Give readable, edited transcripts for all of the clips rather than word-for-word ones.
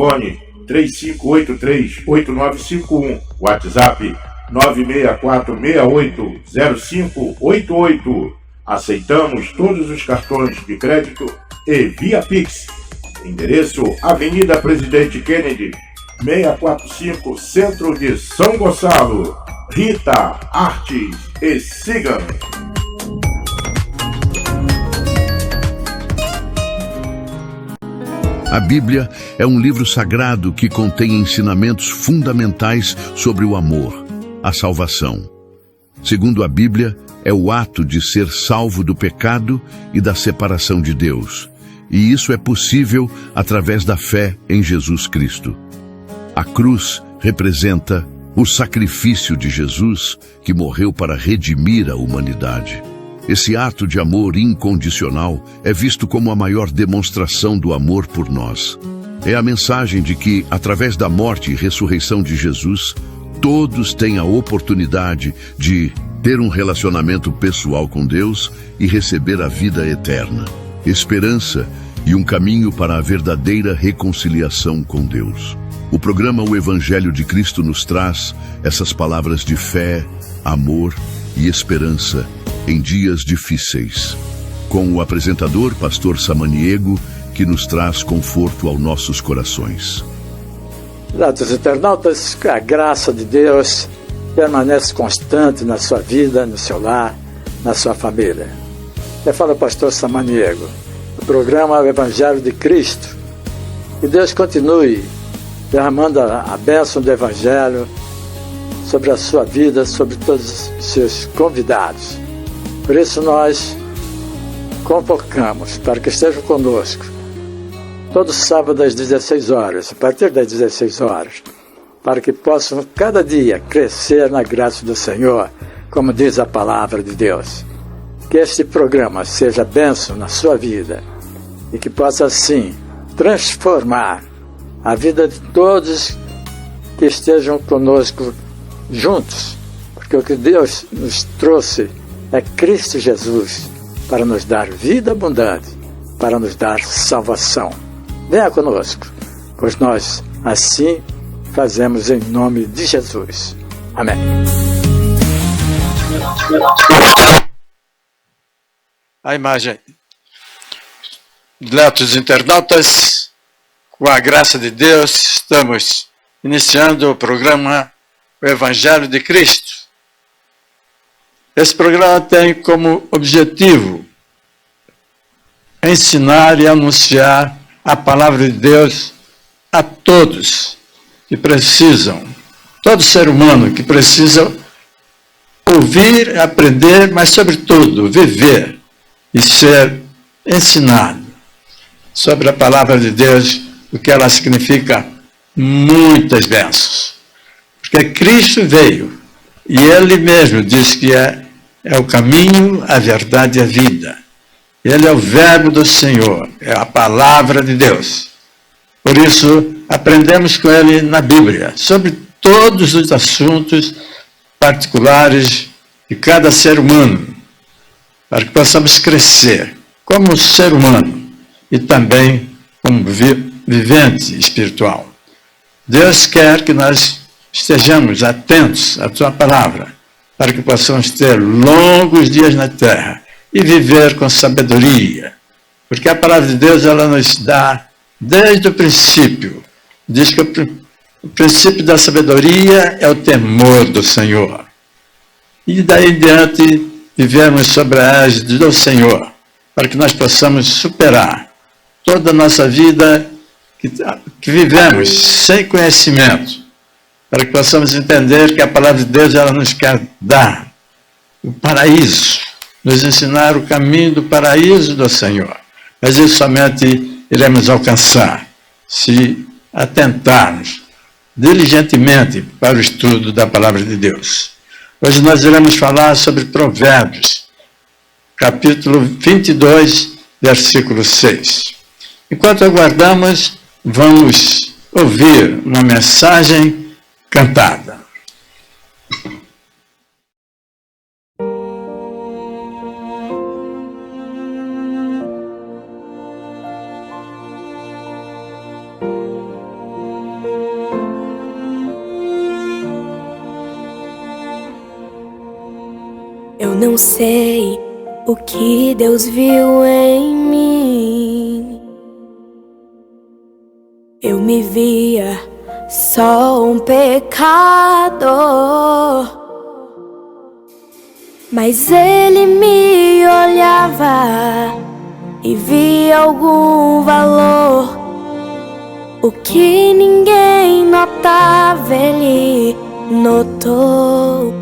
Fone 3583-8951. WhatsApp 964680588. Aceitamos todos os cartões de crédito e via Pix. Endereço: Avenida Presidente Kennedy, 645, Centro de São Gonçalo. Rita Artes e siga-me. A Bíblia é um livro sagrado que contém ensinamentos fundamentais sobre o amor, a salvação. Segundo a Bíblia, é o ato de ser salvo do pecado e da separação de Deus. E isso é possível através da fé em Jesus Cristo. A cruz representa o sacrifício de Jesus, que morreu para redimir a humanidade. Esse ato de amor incondicional é visto como a maior demonstração do amor por nós. É a mensagem de que, através da morte e ressurreição de Jesus, todos têm a oportunidade de ter um relacionamento pessoal com Deus e receber a vida eterna, esperança e um caminho para a verdadeira reconciliação com Deus. O programa O Evangelho de Cristo nos traz essas palavras de fé, amor e esperança em dias difíceis, com o apresentador Pastor Samaniego, que nos traz conforto aos nossos corações. Gratos internautas, que a graça de Deus permanece constante na sua vida, no seu lar, na sua família. Eu falo Pastor Samaniego, do programa O Evangelho de Cristo. Que Deus continue derramando a bênção do Evangelho sobre a sua vida, sobre todos os seus convidados. Por isso nós convocamos para que estejam conosco todo sábado às 16 horas, a partir das 16 horas, para que possam cada dia crescer na graça do Senhor, como diz a palavra de Deus. Que este programa seja bênção na sua vida e que possa assim transformar a vida de todos que estejam conosco juntos, porque o que Deus nos trouxe é Cristo Jesus, para nos dar vida abundante, para nos dar salvação. Venha conosco, pois nós assim fazemos em nome de Jesus. Amém. A imagem. Gratos internautas, com a graça de Deus, estamos iniciando o programa O Evangelho de Cristo. Esse programa tem como objetivo ensinar e anunciar a palavra de Deus a todos que precisam, todo ser humano que precisa ouvir, aprender, mas sobretudo viver e ser ensinado sobre a palavra de Deus, o que ela significa muitas bênçãos. Porque Cristo veio e Ele mesmo diz que é o caminho, a verdade e a vida. Ele é o verbo do Senhor, é a palavra de Deus. Por isso, aprendemos com Ele na Bíblia, sobre todos os assuntos particulares de cada ser humano, para que possamos crescer como ser humano e também como vivente espiritual. Deus quer que nós estejamos atentos à Sua palavra, para que possamos ter longos dias na terra e viver com sabedoria. Porque a palavra de Deus, ela nos dá, desde o princípio, diz que o princípio da sabedoria é o temor do Senhor. E daí em diante, vivemos sobre a égide do Senhor, para que nós possamos superar toda a nossa vida que vivemos sem conhecimento, para que possamos entender que a palavra de Deus, ela nos quer dar o paraíso, nos ensinar o caminho do paraíso do Senhor. Mas isso somente iremos alcançar se atentarmos diligentemente para o estudo da palavra de Deus. Hoje nós iremos falar sobre Provérbios, capítulo 22, versículo 6. Enquanto aguardamos, vamos ouvir uma mensagem cantada. não sei o que Deus viu em mim. Eu me via só um pecador, mas Ele me olhava e via algum valor. O que ninguém notava, Ele notou.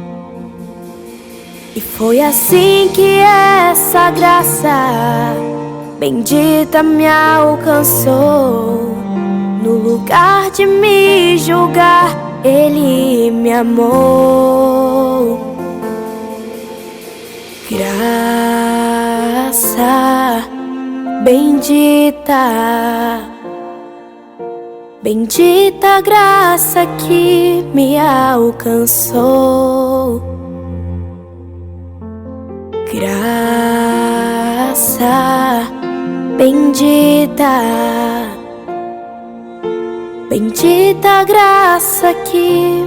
E foi assim que essa graça bendita me alcançou. No lugar de me julgar, Ele me amou. Graça bendita, bendita graça que me alcançou. Graça bendita, bendita graça que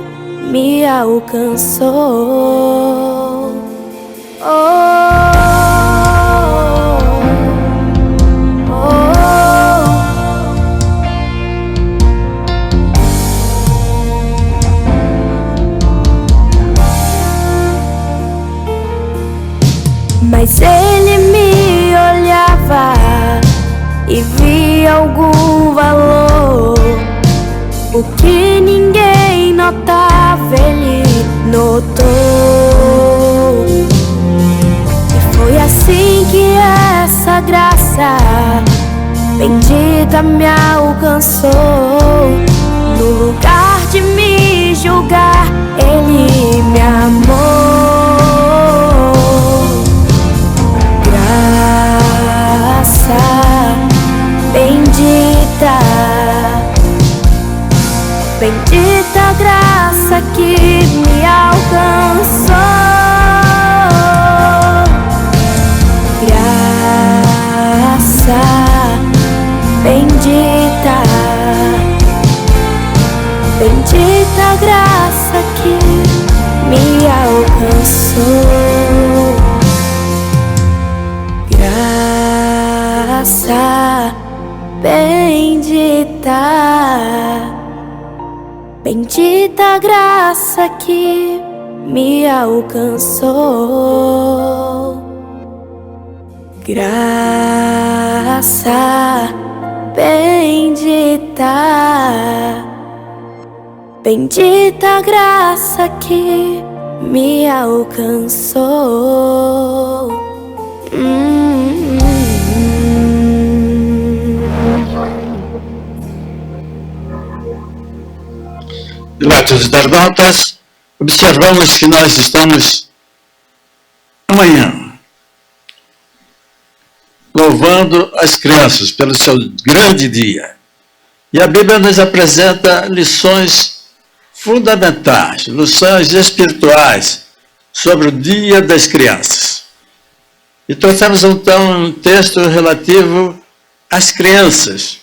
me alcançou. Oh, oh, oh. Mas Ele me olhava e via algum valor. O que ninguém notava, Ele notou. E foi assim que essa graça bendita me alcançou. No lugar de me julgar, Ele me amou. Graça bendita, bendita graça que me alcançou. Graça bendita, bendita graça que me alcançou. Graça bendita, bendita graça que me alcançou. Graça bendita, bendita graça que me alcançou. Diletos internautas, observamos que nós estamos amanhã louvando as crianças pelo seu grande dia. E a Bíblia nos apresenta lições fundamentais, lições espirituais sobre o Dia das Crianças. E trouxemos então um texto relativo às crianças.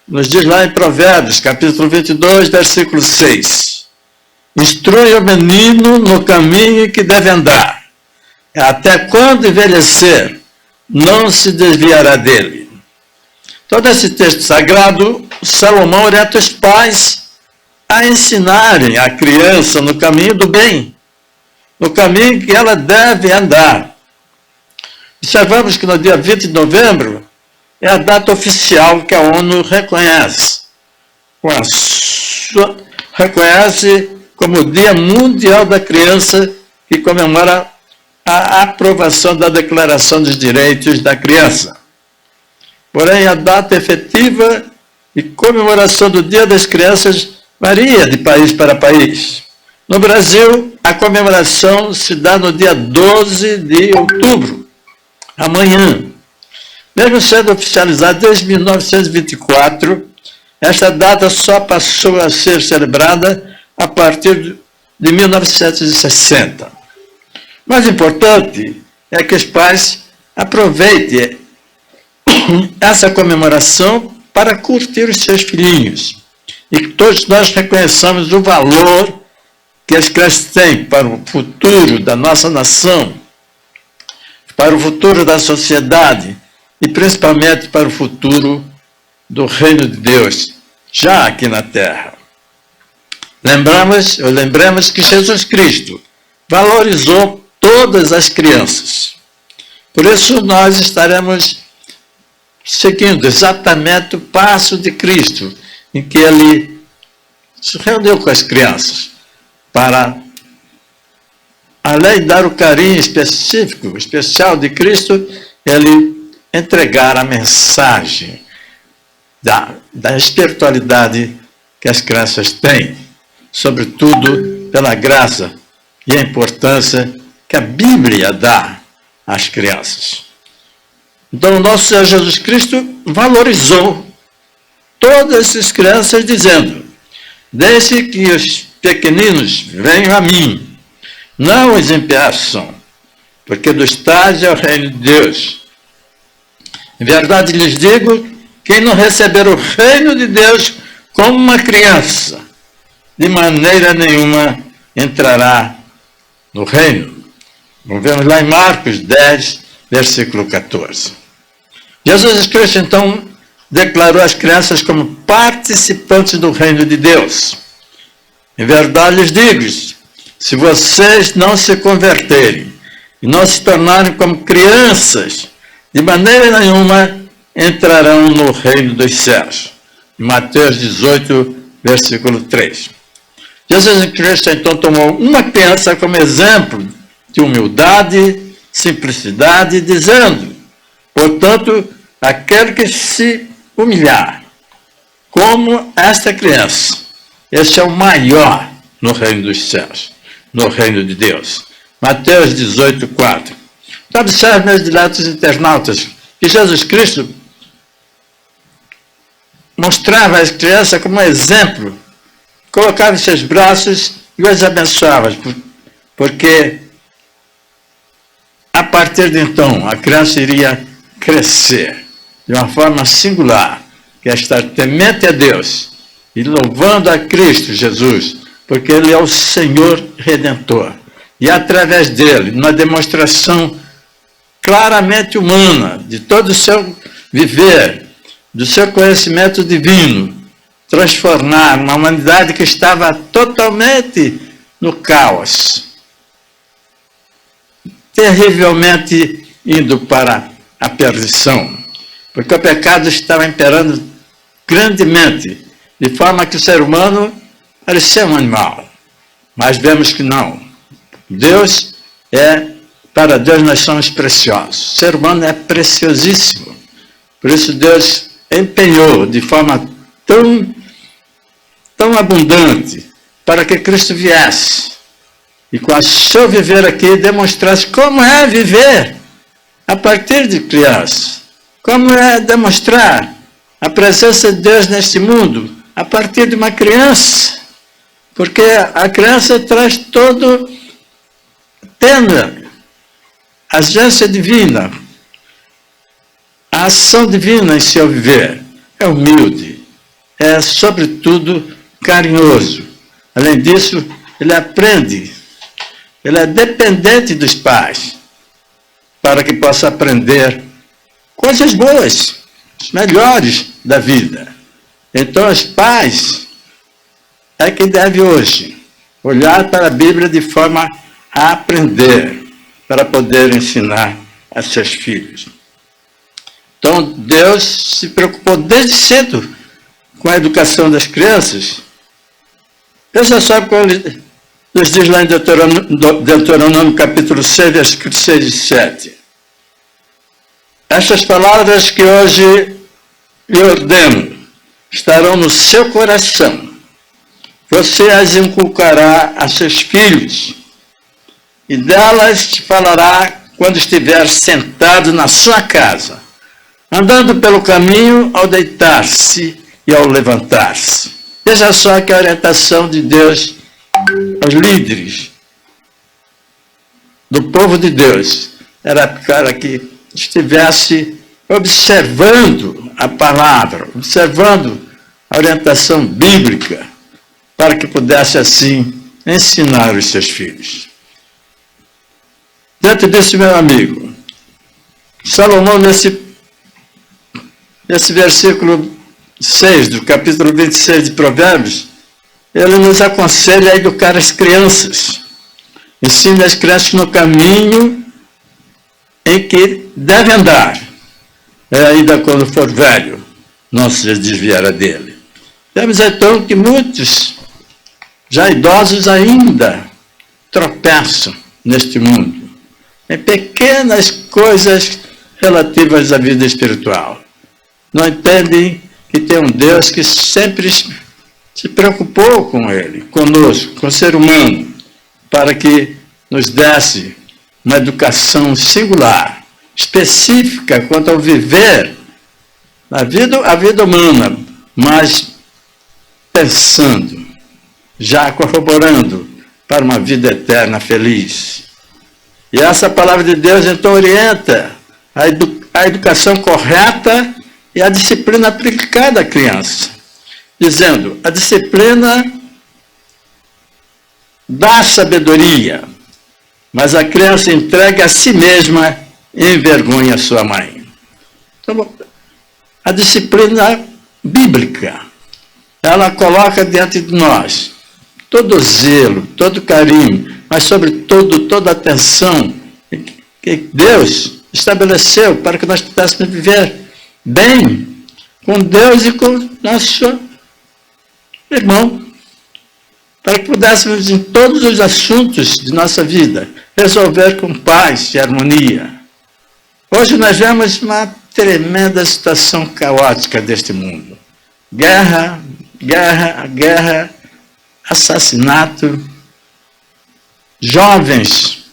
Nos diz lá em Provérbios, capítulo 22, versículo 6. Instrui o menino no caminho que deve andar. Até quando envelhecer, não se desviará dele. Todo esse texto sagrado, Salomão orienta os pais a ensinarem a criança no caminho do bem, no caminho que ela deve andar. Observamos que no dia 20 de novembro é a data oficial que a ONU reconhece. Reconhece como o Dia Mundial da Criança, que comemora a aprovação da Declaração dos Direitos da Criança. Porém, a data efetiva e comemoração do Dia das Crianças varia de país para país. No Brasil, a comemoração se dá no dia 12 de outubro, amanhã. Mesmo sendo oficializada desde 1924, esta data só passou a ser celebrada a partir de 1960. Mais importante é que os pais aproveitem essa comemoração para curtir os seus filhinhos e que todos nós reconheçamos o valor que as crianças têm para o futuro da nossa nação, para o futuro da sociedade e principalmente para o futuro do reino de Deus, já aqui na terra. Lembramos que Jesus Cristo valorizou todas as crianças. Por isso nós estaremos seguindo exatamente o passo de Cristo, em que ele se reuniu com as crianças para, além de dar o carinho especial de Cristo, ele entregar a mensagem da espiritualidade que as crianças têm, sobretudo pela graça e a importância que a Bíblia dá às crianças. Então, o nosso Senhor Jesus Cristo valorizou todas as crianças, dizendo: deixe que os pequeninos venham a mim, não os impeçam, porque dos tais é o reino de Deus. Em verdade lhes digo, quem não receber o reino de Deus como uma criança, de maneira nenhuma entrará no reino. Vamos lá em Marcos 10, versículo 14. Jesus Cristo, então, declarou as crianças como participantes do reino de Deus. Em verdade lhes digo, se vocês não se converterem e não se tornarem como crianças, de maneira nenhuma entrarão no reino dos céus. Mateus 18, versículo 3. Jesus Cristo, então, tomou uma criança como exemplo de humildade, simplicidade, dizendo: portanto, aquele que se humilhar como esta criança, esse é o maior no reino dos céus, no reino de Deus. Mateus 18, 4. Então, observe, meus diletos internautas, que Jesus Cristo mostrava as crianças como exemplo, colocava em seus braços e os abençoava, porque a partir de então a criança iria crescer de uma forma singular, que é estar temente a Deus e louvando a Cristo Jesus, porque Ele é o Senhor Redentor. E através dele, numa demonstração claramente humana de todo o seu viver, do seu conhecimento divino, transformar uma humanidade que estava totalmente no caos, terrivelmente indo para a perdição, porque o pecado estava imperando grandemente, de forma que o ser humano parecia um animal. Mas vemos que não. Para Deus nós somos preciosos. O ser humano é preciosíssimo. Por isso Deus empenhou de forma tão abundante para que Cristo viesse e com o seu viver aqui demonstrasse como é viver a partir de criança, como é demonstrar a presença de Deus neste mundo a partir de uma criança, porque a criança traz tendo a agência divina, a ação divina em seu viver. É humilde, é sobretudo carinhoso. Além disso, ele aprende, ele é dependente dos pais, para que possa aprender coisas boas, os melhores da vida. Então, os pais é que devem hoje olhar para a Bíblia de forma a aprender, para poder ensinar a seus filhos. Então, Deus se preocupou desde cedo com a educação das crianças. Veja só quando ele nos diz lá em Deuteronômio capítulo 6, versículos 6 e 7. Estas palavras que hoje lhe ordeno estarão no seu coração. Você as inculcará a seus filhos, e delas te falará quando estiver sentado na sua casa, andando pelo caminho ao deitar-se e ao levantar-se. Veja só que a orientação de Deus aos líderes do povo de Deus era para que estivesse observando a palavra, observando a orientação bíblica, para que pudesse assim ensinar os seus filhos. Dentro disso, meu amigo, Salomão, nesse versículo 6 do capítulo 26 de Provérbios, ele nos aconselha a educar as crianças. Ensina as crianças no caminho em que devem andar. Ainda quando for velho, não se desviará dele. Vemos então que muitos, já idosos ainda, tropeçam neste mundo, em pequenas coisas relativas à vida espiritual. Não entendem que tem um Deus que sempre se preocupou com ele, conosco, com o ser humano, para que nos desse uma educação singular, específica quanto ao viver a vida humana, mas pensando, já corroborando para uma vida eterna feliz. E essa palavra de Deus então orienta a educação correta e a disciplina aplicada à criança, dizendo: a disciplina dá sabedoria, mas a criança entrega a si mesma e envergonha sua mãe. Então, a disciplina bíblica, ela coloca diante de nós todo o zelo, todo o carinho, mas sobretudo toda a atenção que Deus estabeleceu para que nós pudéssemos viver bem com Deus e com nosso irmão, para que pudéssemos, em todos os assuntos de nossa vida, resolver com paz e harmonia. Hoje nós vemos uma tremenda situação caótica deste mundo. Guerra, assassinato, jovens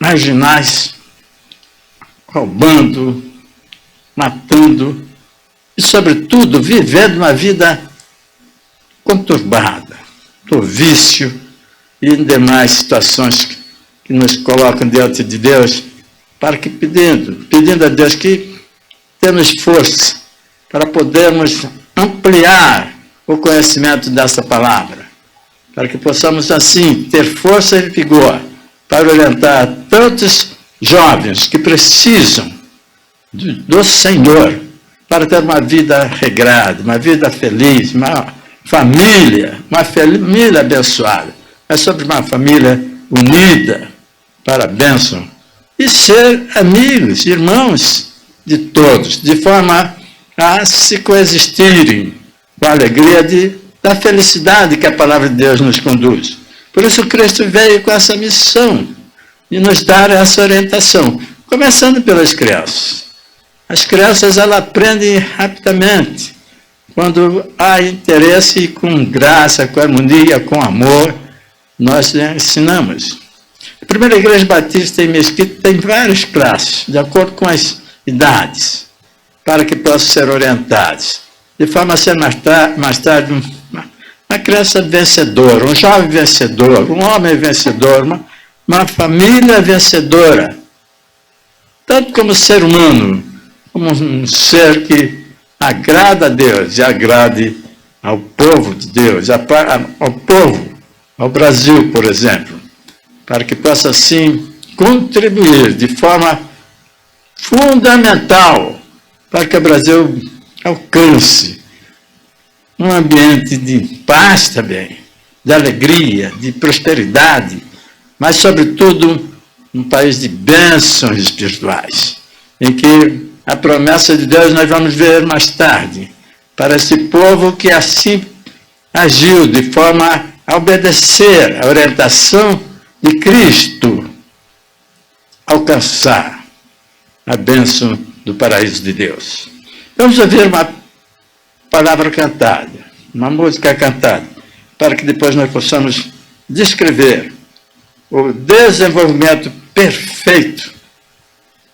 marginais roubando, matando e, sobretudo, vivendo uma vida conturbada, do vício e demais situações que nos colocam diante de Deus, para que pedindo a Deus que dê-nos força para podermos ampliar o conhecimento dessa palavra, para que possamos assim ter força e vigor para orientar tantos jovens que precisam do Senhor para ter uma vida regrada, uma vida feliz, uma família abençoada, mas sobre uma família unida para a bênção, e ser amigos, irmãos de todos, de forma a se coexistirem com a alegria da felicidade que a palavra de Deus nos conduz. Por isso Cristo veio com essa missão de nos dar essa orientação, começando pelas crianças. As crianças, elas aprendem rapidamente, quando há interesse e com graça, com harmonia, com amor, nós ensinamos. A primeira igreja batista em Mesquita tem várias classes, de acordo com as idades, para que possam ser orientados, de forma a ser mais tarde uma criança vencedora, um jovem vencedor, um homem vencedor, uma família vencedora, tanto como ser humano, como um ser que agrada a Deus e agrade ao povo de Deus, ao povo, ao Brasil, por exemplo, para que possa, assim, contribuir de forma fundamental para que o Brasil alcance um ambiente de paz também, de alegria, de prosperidade, mas, sobretudo, um país de bênçãos espirituais, em que a promessa de Deus nós vamos ver mais tarde, para esse povo que assim agiu de forma a obedecer a orientação de Cristo, alcançar a bênção do paraíso de Deus. Vamos ouvir uma palavra cantada, uma música cantada, para que depois nós possamos descrever o desenvolvimento perfeito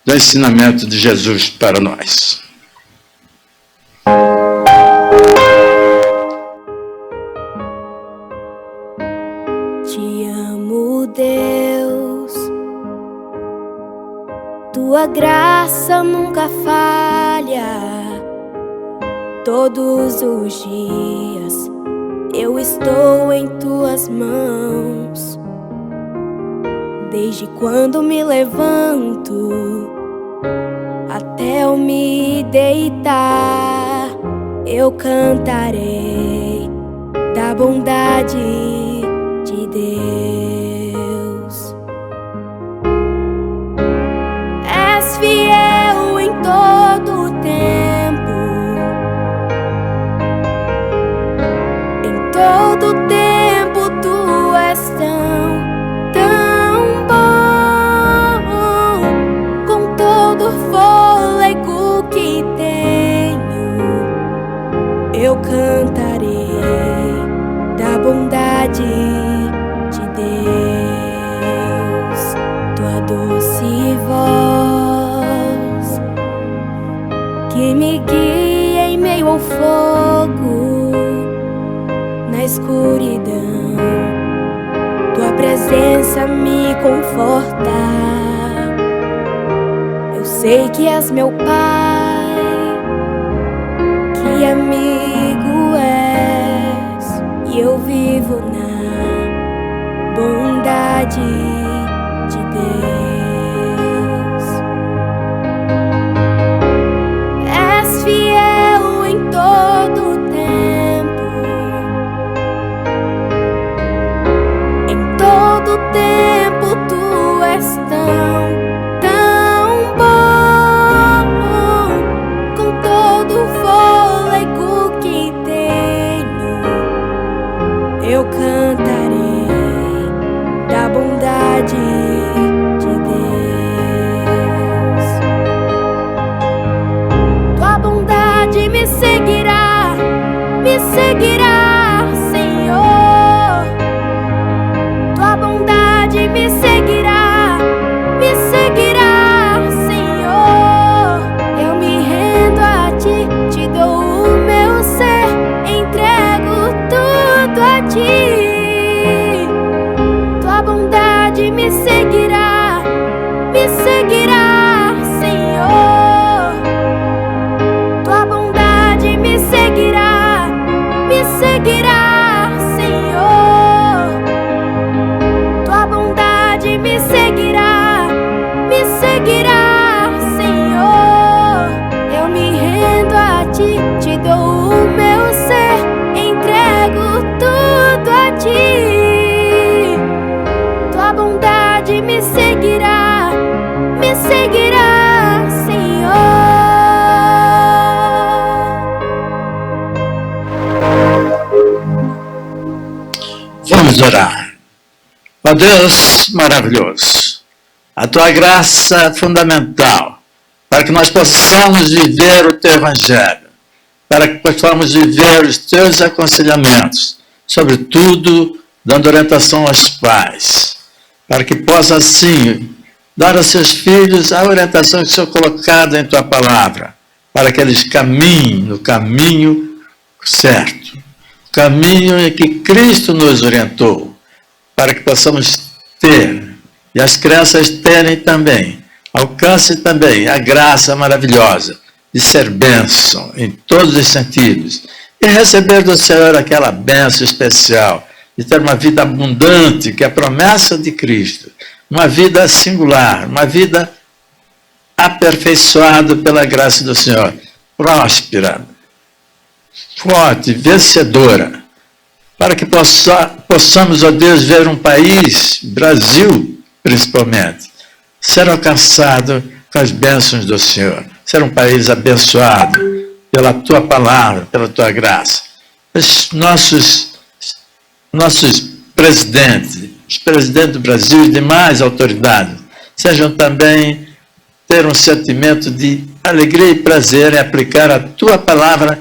do ensinamento de Jesus para nós. Te amo, Deus, tua graça nunca falha. Todos os dias eu estou em tuas mãos. Desde quando me levanto até eu me deitar, eu cantarei da bondade de Deus. És fiel em todo o tempo, em todo o tempo tu és tão bom. Com todo o fôlego que tenho, eu cantarei da bondade de Deus. Tua doce voz que me guia em meio ao fogo, na escuridão, tua presença me conforta. Eu sei que és meu Pai, que amigo és, e eu vivo na bondade de Deus. És fiel em todo o tempo, em todo o tempo tu és tão bom. Com todo o fôlego que tenho, eu cantarei da bondade de Deus. Tua bondade me seguirá, Senhor. Tua bondade me seguirá, Senhor. Eu me rendo a ti, te dou o meu ser, entrego tudo a ti. Tua bondade me seguirá, Senhor. Tua bondade me seguirá, Senhor. Tua bondade me seguirá, Senhor. Eu me rendo a ti, te dou o meu ser, entrego tudo a ti. Tua bondade me seguirá, Senhor. Vamos orar. Ó Deus maravilhoso, a tua graça é fundamental para que nós possamos viver o teu evangelho, para que possamos viver os teus aconselhamentos, sobretudo dando orientação aos pais, para que possa assim dar aos seus filhos a orientação que foi colocada em tua palavra, para que eles caminhem no caminho certo, o caminho em que Cristo nos orientou, para que possamos ter, e as crianças terem também, alcance também a graça maravilhosa de ser bênção em todos os sentidos, e receber do Senhor aquela bênção especial, de ter uma vida abundante, que é a promessa de Cristo, uma vida singular, uma vida aperfeiçoada pela graça do Senhor, próspera, forte, vencedora, para que possamos, ó Deus, ver um país, Brasil principalmente, ser alcançado com as bênçãos do Senhor, ser um país abençoado pela tua palavra, pela tua graça. Os nossos presidentes, os presidentes do Brasil e demais autoridades, sejam também ter um sentimento de alegria e prazer em aplicar a tua palavra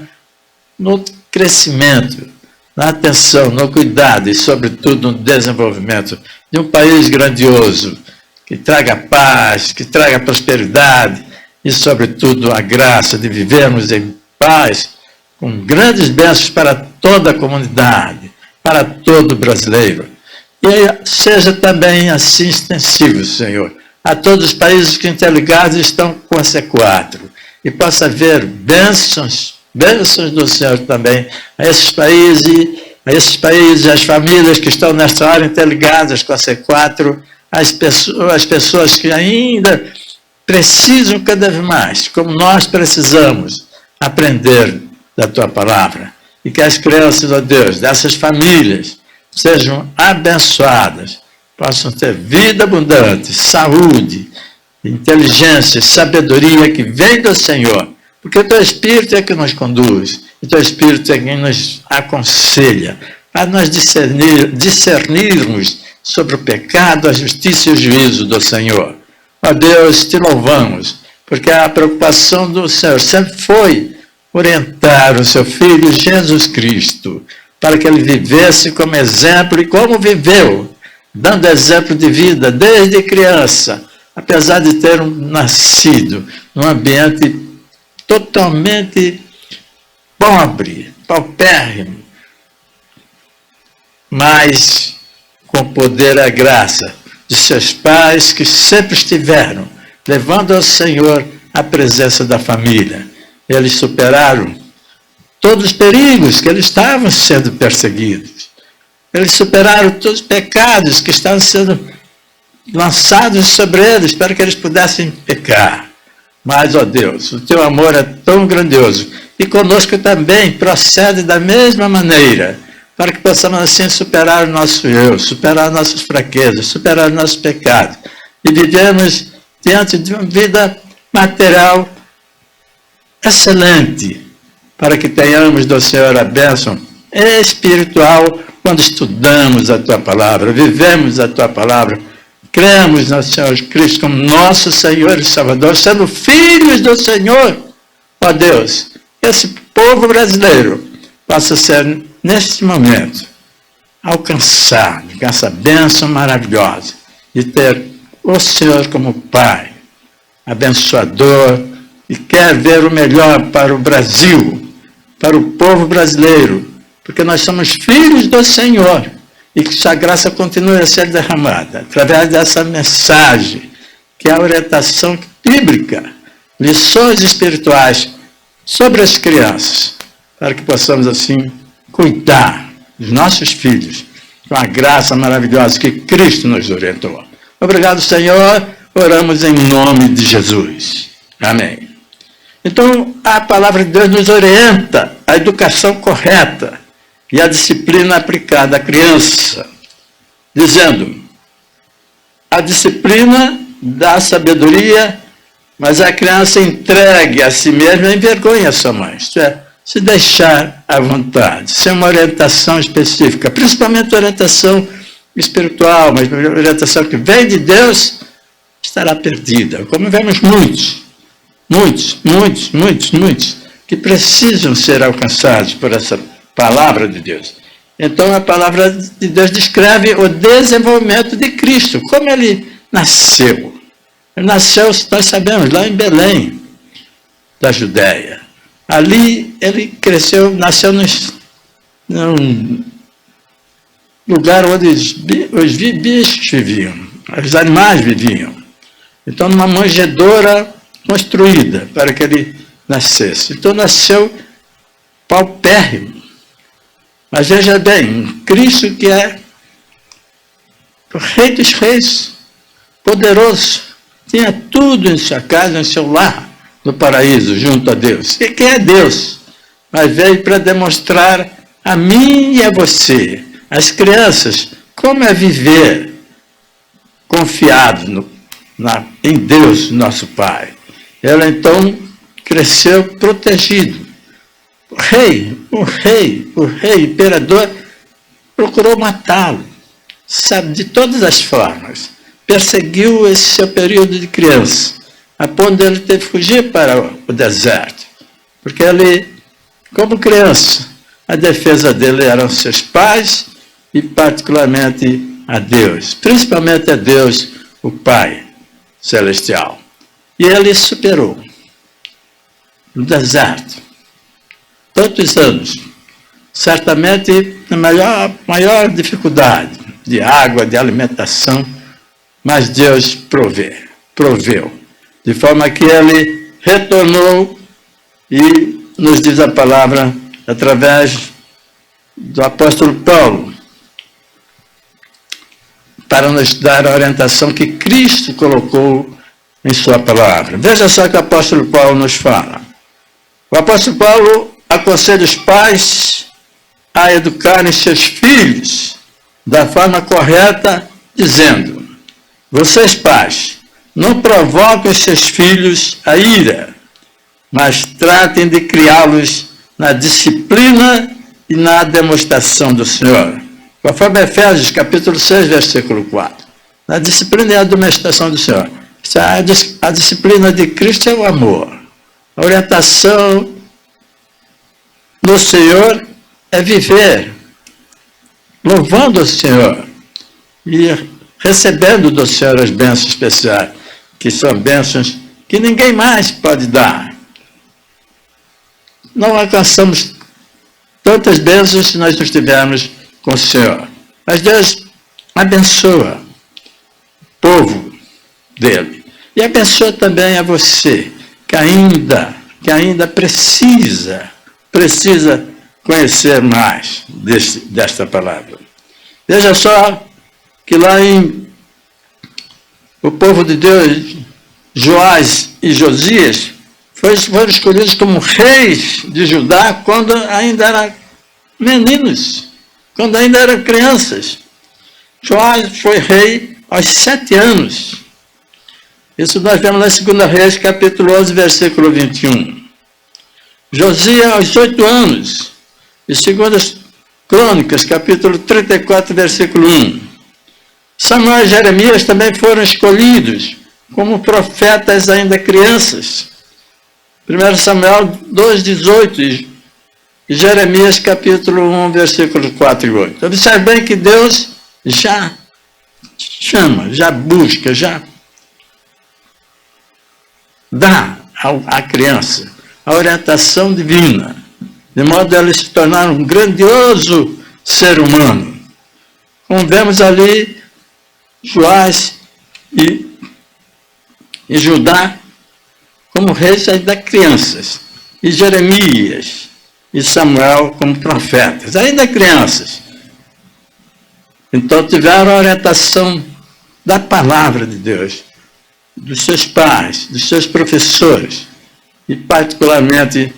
no crescimento, na atenção, no cuidado e, sobretudo, no desenvolvimento de um país grandioso, que traga paz, que traga prosperidade e, sobretudo, a graça de vivermos em paz, com grandes bênçãos para toda a comunidade, para todo brasileiro. E seja também assim extensivo, Senhor, a todos os países que interligados estão com a C4, e possa haver bênçãos do Senhor também a esses países, as famílias que estão nesta hora interligadas com a C4, as pessoas que ainda precisam cada vez mais, como nós precisamos, aprender da Tua palavra. E que as crianças, ó Deus, dessas famílias, sejam abençoadas, possam ter vida abundante, saúde, inteligência, sabedoria que vem do Senhor. Porque o Teu Espírito é que nos conduz, o Teu Espírito é quem nos aconselha, para nós discernirmos sobre o pecado, a justiça e o juízo do Senhor. Ó Deus, Te louvamos, porque a preocupação do Senhor sempre foi orientar o Seu Filho Jesus Cristo, para que Ele vivesse como exemplo e como viveu, dando exemplo de vida desde criança, apesar de ter nascido num ambiente totalmente pobre, paupérrimo, mas com o poder e a graça de seus pais que sempre estiveram levando ao Senhor a presença da família. Eles superaram todos os perigos que eles estavam sendo perseguidos. Eles superaram todos os pecados que estavam sendo lançados sobre eles para que eles pudessem pecar. Mas, ó Deus, o Teu amor é tão grandioso e conosco também procede da mesma maneira, para que possamos assim superar o nosso eu, superar nossas fraquezas, superar nossos pecados e vivemos diante de uma vida material excelente, para que tenhamos do Senhor a bênção espiritual quando estudamos a Tua palavra, vivemos a Tua palavra, cremos no Senhor Cristo como nosso Senhor e Salvador, sendo filhos do Senhor. Ó Deus, esse povo brasileiro possa ser, neste momento, alcançado com essa bênção maravilhosa de ter o Senhor como Pai, abençoador, e quer ver o melhor para o Brasil, para o povo brasileiro, porque nós somos filhos do Senhor, e que sua graça continue a ser derramada, através dessa mensagem, que é a orientação bíblica, lições espirituais sobre as crianças, para que possamos, assim, cuidar dos nossos filhos, com a graça maravilhosa que Cristo nos orientou. Obrigado, Senhor, oramos em nome de Jesus. Amém. Então, a palavra de Deus nos orienta à educação correta e à disciplina aplicada à criança, dizendo: a disciplina dá sabedoria, mas a criança entregue a si mesma envergonha a sua mãe. Isto é, se deixar à vontade, sem uma orientação específica, principalmente orientação espiritual, mas orientação que vem de Deus, estará perdida. Como vemos muitos, que precisam ser alcançados por essa palavra de Deus. Então, a palavra de Deus descreve o desenvolvimento de Cristo, como Ele nasceu. Ele nasceu, nós sabemos, lá em Belém, da Judéia. Ali ele cresceu, nasceu num lugar onde os bichos viviam, os animais viviam. Então, numa manjedoura construída para que ele nascesse. Então, nasceu paupérrimo. Mas veja bem, Cristo, que é o Rei dos Reis, poderoso, tinha tudo em sua casa, em seu lar, no paraíso, junto a Deus. E quem é Deus? Mas veio para demonstrar a mim e a você, as crianças, como é viver confiado em Deus, nosso Pai. Ela então cresceu protegido. O rei imperador procurou matá-lo, sabe, de todas as formas. Perseguiu esse seu período de criança, a ponto de ele ter que fugir para o deserto. Porque ele, como criança, a defesa dele eram seus pais e particularmente a Deus, principalmente a Deus, o Pai Celestial. E ele superou no deserto tantos anos, certamente na maior dificuldade de água, de alimentação, mas Deus proveu, de forma que ele retornou e nos diz a palavra através do apóstolo Paulo, para nos dar a orientação que Cristo colocou em sua palavra. Veja só o que o apóstolo Paulo nos fala. O apóstolo Paulo aconselha os pais a educarem seus filhos da forma correta, dizendo: vocês pais, não provoquem seus filhos a ira, mas tratem de criá-los na disciplina e na demonstração do Senhor. Conforme Efésios, capítulo 6, versículo 4. Na disciplina e a demonstração do Senhor. A disciplina de Cristo é o amor. A orientação do Senhor é viver louvando o Senhor e recebendo do Senhor as bênçãos especiais, que são bênçãos que ninguém mais pode dar. Não alcançamos tantas bênçãos se nós não estivermos com o Senhor. Mas Deus abençoa o povo dele. E abençoa também a você, que ainda precisa conhecer mais desta palavra. Veja só que lá o povo de Deus, Joás e Josias, foram escolhidos como reis de Judá quando ainda eram meninos, quando ainda eram crianças. Joás foi rei aos 7 anos. Isso nós vemos na 2 Reis, capítulo 11, versículo 21. Josias aos 8 anos. E 2 Crônicas, capítulo 34, versículo 1. Samuel e Jeremias também foram escolhidos como profetas ainda crianças. 1 Samuel 2,18 e Jeremias capítulo 1, versículos 4 e 8. Observe bem que Deus já chama, já busca, já dá à criança a orientação divina, de modo a ele se tornar um grandioso ser humano. Como vemos ali, Joás e Judá como reis ainda crianças, e Jeremias e Samuel como profetas, ainda crianças. Então tiveram a orientação da palavra de Deus, dos seus pais, dos seus professores, e particularmente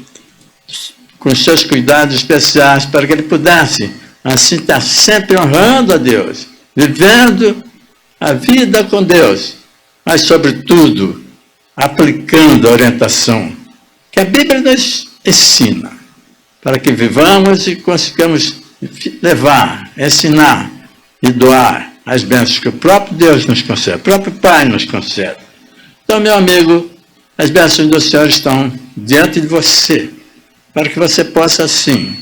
com seus cuidados especiais para que ele pudesse, assim, estar sempre honrando a Deus, vivendo a vida com Deus, mas, sobretudo, aplicando a orientação que a Bíblia nos ensina, para que vivamos e consigamos levar, ensinar e doar as bênçãos que o próprio Deus nos concede, o próprio Pai nos concede. Então, meu amigo, as bênçãos do Senhor estão diante de você, para que você possa, assim,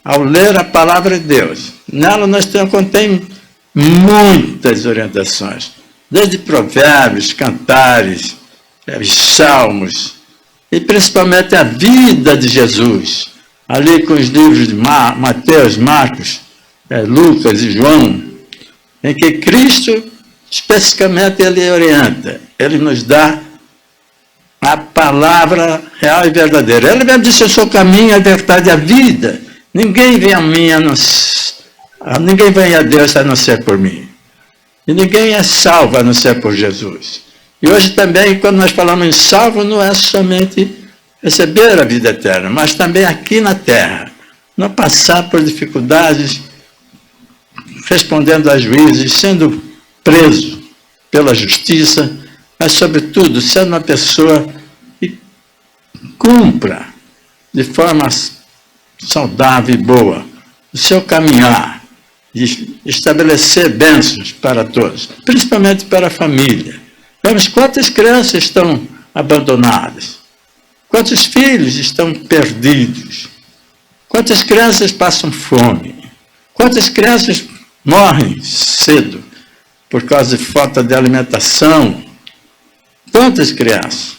ao ler a palavra de Deus, nela contém muitas orientações, desde provérbios, cantares, salmos, e principalmente a vida de Jesus, ali com os livros de Mateus, Marcos, Lucas e João, em que Cristo, especificamente, ele orienta, ele nos dá a palavra real e verdadeira. Ele mesmo disse: eu sou o caminho, a verdade e a vida. Ninguém vem a mim ninguém vem a Deus a não ser por mim. E ninguém é salvo a não ser por Jesus. E hoje também, quando nós falamos em salvo, não é somente receber a vida eterna, mas também aqui na terra, não passar por dificuldades, respondendo a juízes, sendo preso pela justiça, mas, sobretudo, sendo uma pessoa que cumpra de forma saudável e boa o seu caminhar, de estabelecer bênçãos para todos, principalmente para a família. Vemos quantas crianças estão abandonadas, quantos filhos estão perdidos, quantas crianças passam fome, quantas crianças morrem cedo por causa de falta de alimentação, quantas crianças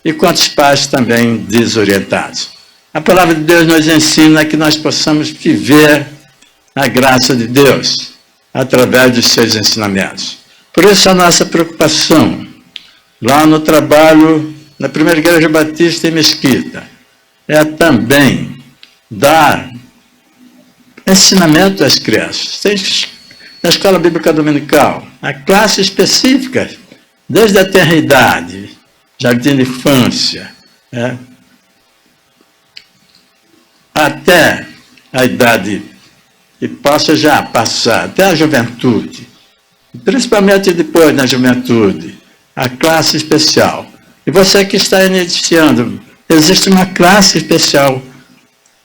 e quantos pais também desorientados. A palavra de Deus nos ensina que nós possamos viver a graça de Deus através dos seus ensinamentos. Por isso a nossa preocupação, lá no trabalho, na Primeira Igreja Batista em Mesquita, é também dar ensinamento às crianças. na escola bíblica dominical. Há classes específicas, desde a tenra-idade, jardim de infância, até a idade que possa já passar, até a juventude. Principalmente depois na juventude, a classe especial. E você que está iniciando, existe uma classe especial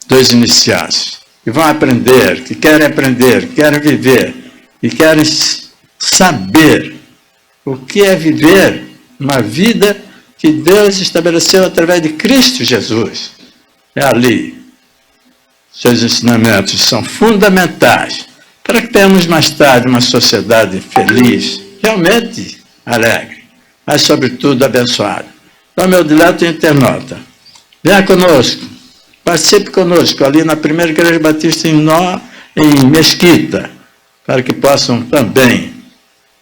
dos iniciados, que vão aprender, que querem viver, e querem saber o que é viver uma vida que Deus estabeleceu através de Cristo Jesus. É ali. Seus ensinamentos são fundamentais para que tenhamos mais tarde uma sociedade feliz, realmente alegre, mas sobretudo abençoada. Então, meu dileto internauta, venha conosco, participe conosco ali na primeira igreja batista em Mesquita, para que possam também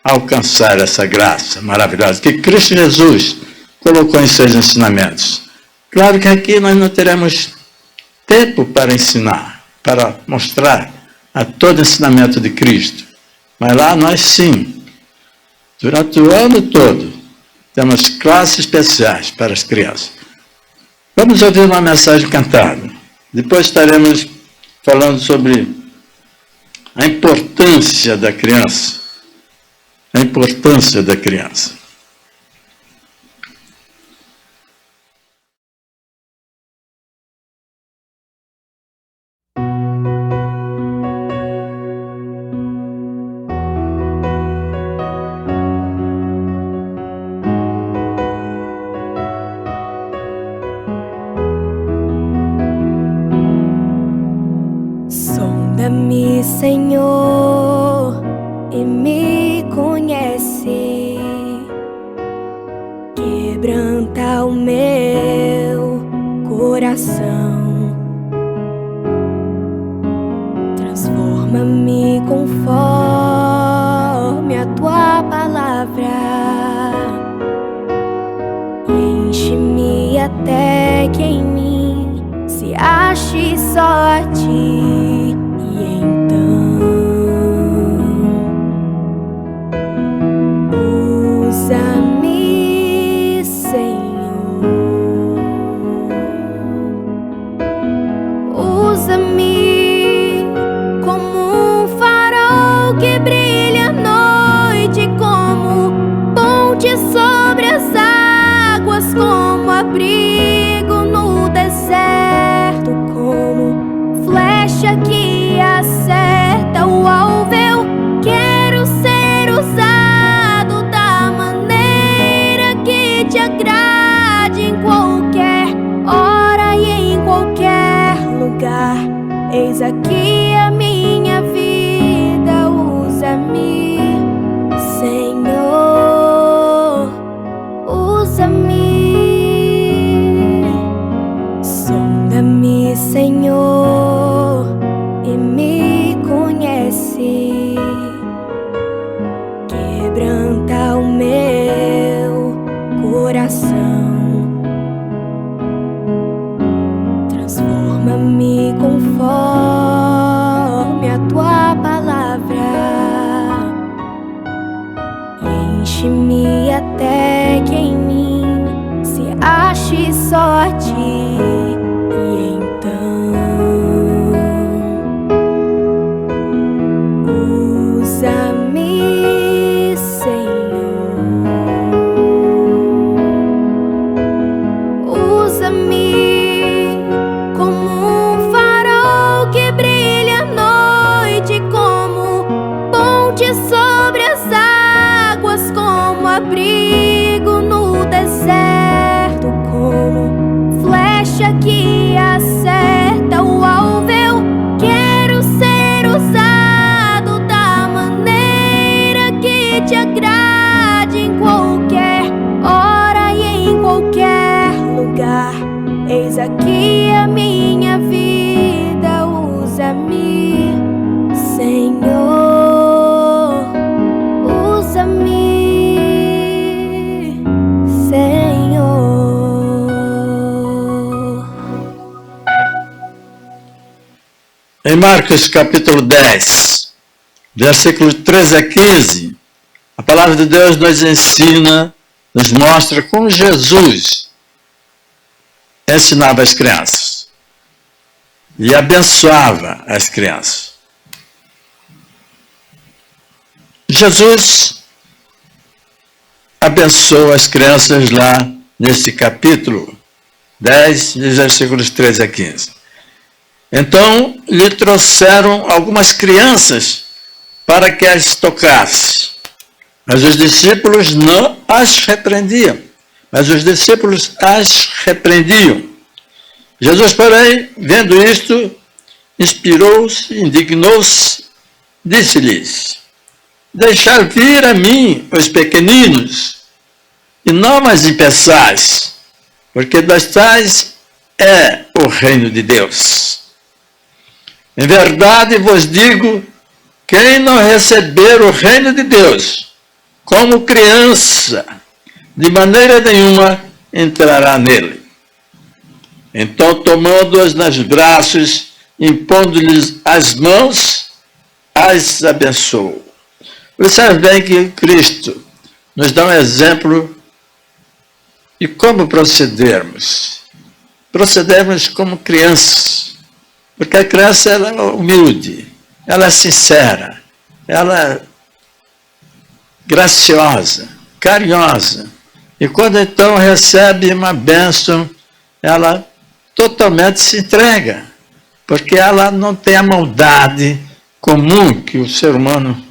alcançar essa graça maravilhosa que Cristo Jesus colocou em seus ensinamentos. Claro que aqui nós não teremos tempo para ensinar, para mostrar a todo o ensinamento de Cristo, mas lá nós sim, durante o ano todo, temos classes especiais para as crianças. Vamos ouvir uma mensagem cantada. Depois estaremos falando sobre a importância da criança. A importância da criança. Sonda-me, Senhor, e me conhece. Quebranta o meu coração. Transforma-me conforme a tua palavra. Enche-me até que em mim se ache só a ti. Como abrigo no deserto, como flecha que acerta o alvo. Eu quero ser usado da maneira que te agrade, em qualquer hora e em qualquer lugar. Eis aqui a minha vida, usa-me, Senhor, usa-me. Sonda-me, Senhor, e me conhece. Quebranta o meu coração. Transforma-me conforme a tua palavra. Enche-me até que em mim se ache só a ti. Abrigo no deserto, como flecha que acerta o alvo. Eu quero ser usado da maneira que te agrade, em qualquer hora e em qualquer lugar. Eis aqui a minha vida, usa-me, Senhor, usa-me, Em Marcos capítulo 10, versículos 13 a 15, a palavra de Deus nos ensina, nos mostra como Jesus ensinava as crianças e abençoava as crianças. Jesus abençoa as crianças lá nesse capítulo 10, versículos 13 a 15. Então, lhe trouxeram algumas crianças para que as tocasse. Mas os discípulos não as repreendiam. Jesus, porém, vendo isto, inspirou-se, indignou-se, disse-lhes: deixai vir a mim os pequeninos, e não as impeçais, porque das tais é o reino de Deus. Em verdade vos digo, quem não receber o reino de Deus como criança, de maneira nenhuma entrará nele. Então, tomando-as nos braços, impondo-lhes as mãos, as abençoou. Você vê que Cristo nos dá um exemplo de como procedermos. Procedermos como crianças. Porque a criança ela é humilde, ela é sincera, ela é graciosa, carinhosa. E quando então recebe uma bênção, ela totalmente se entrega. Porque ela não tem a maldade comum que o ser humano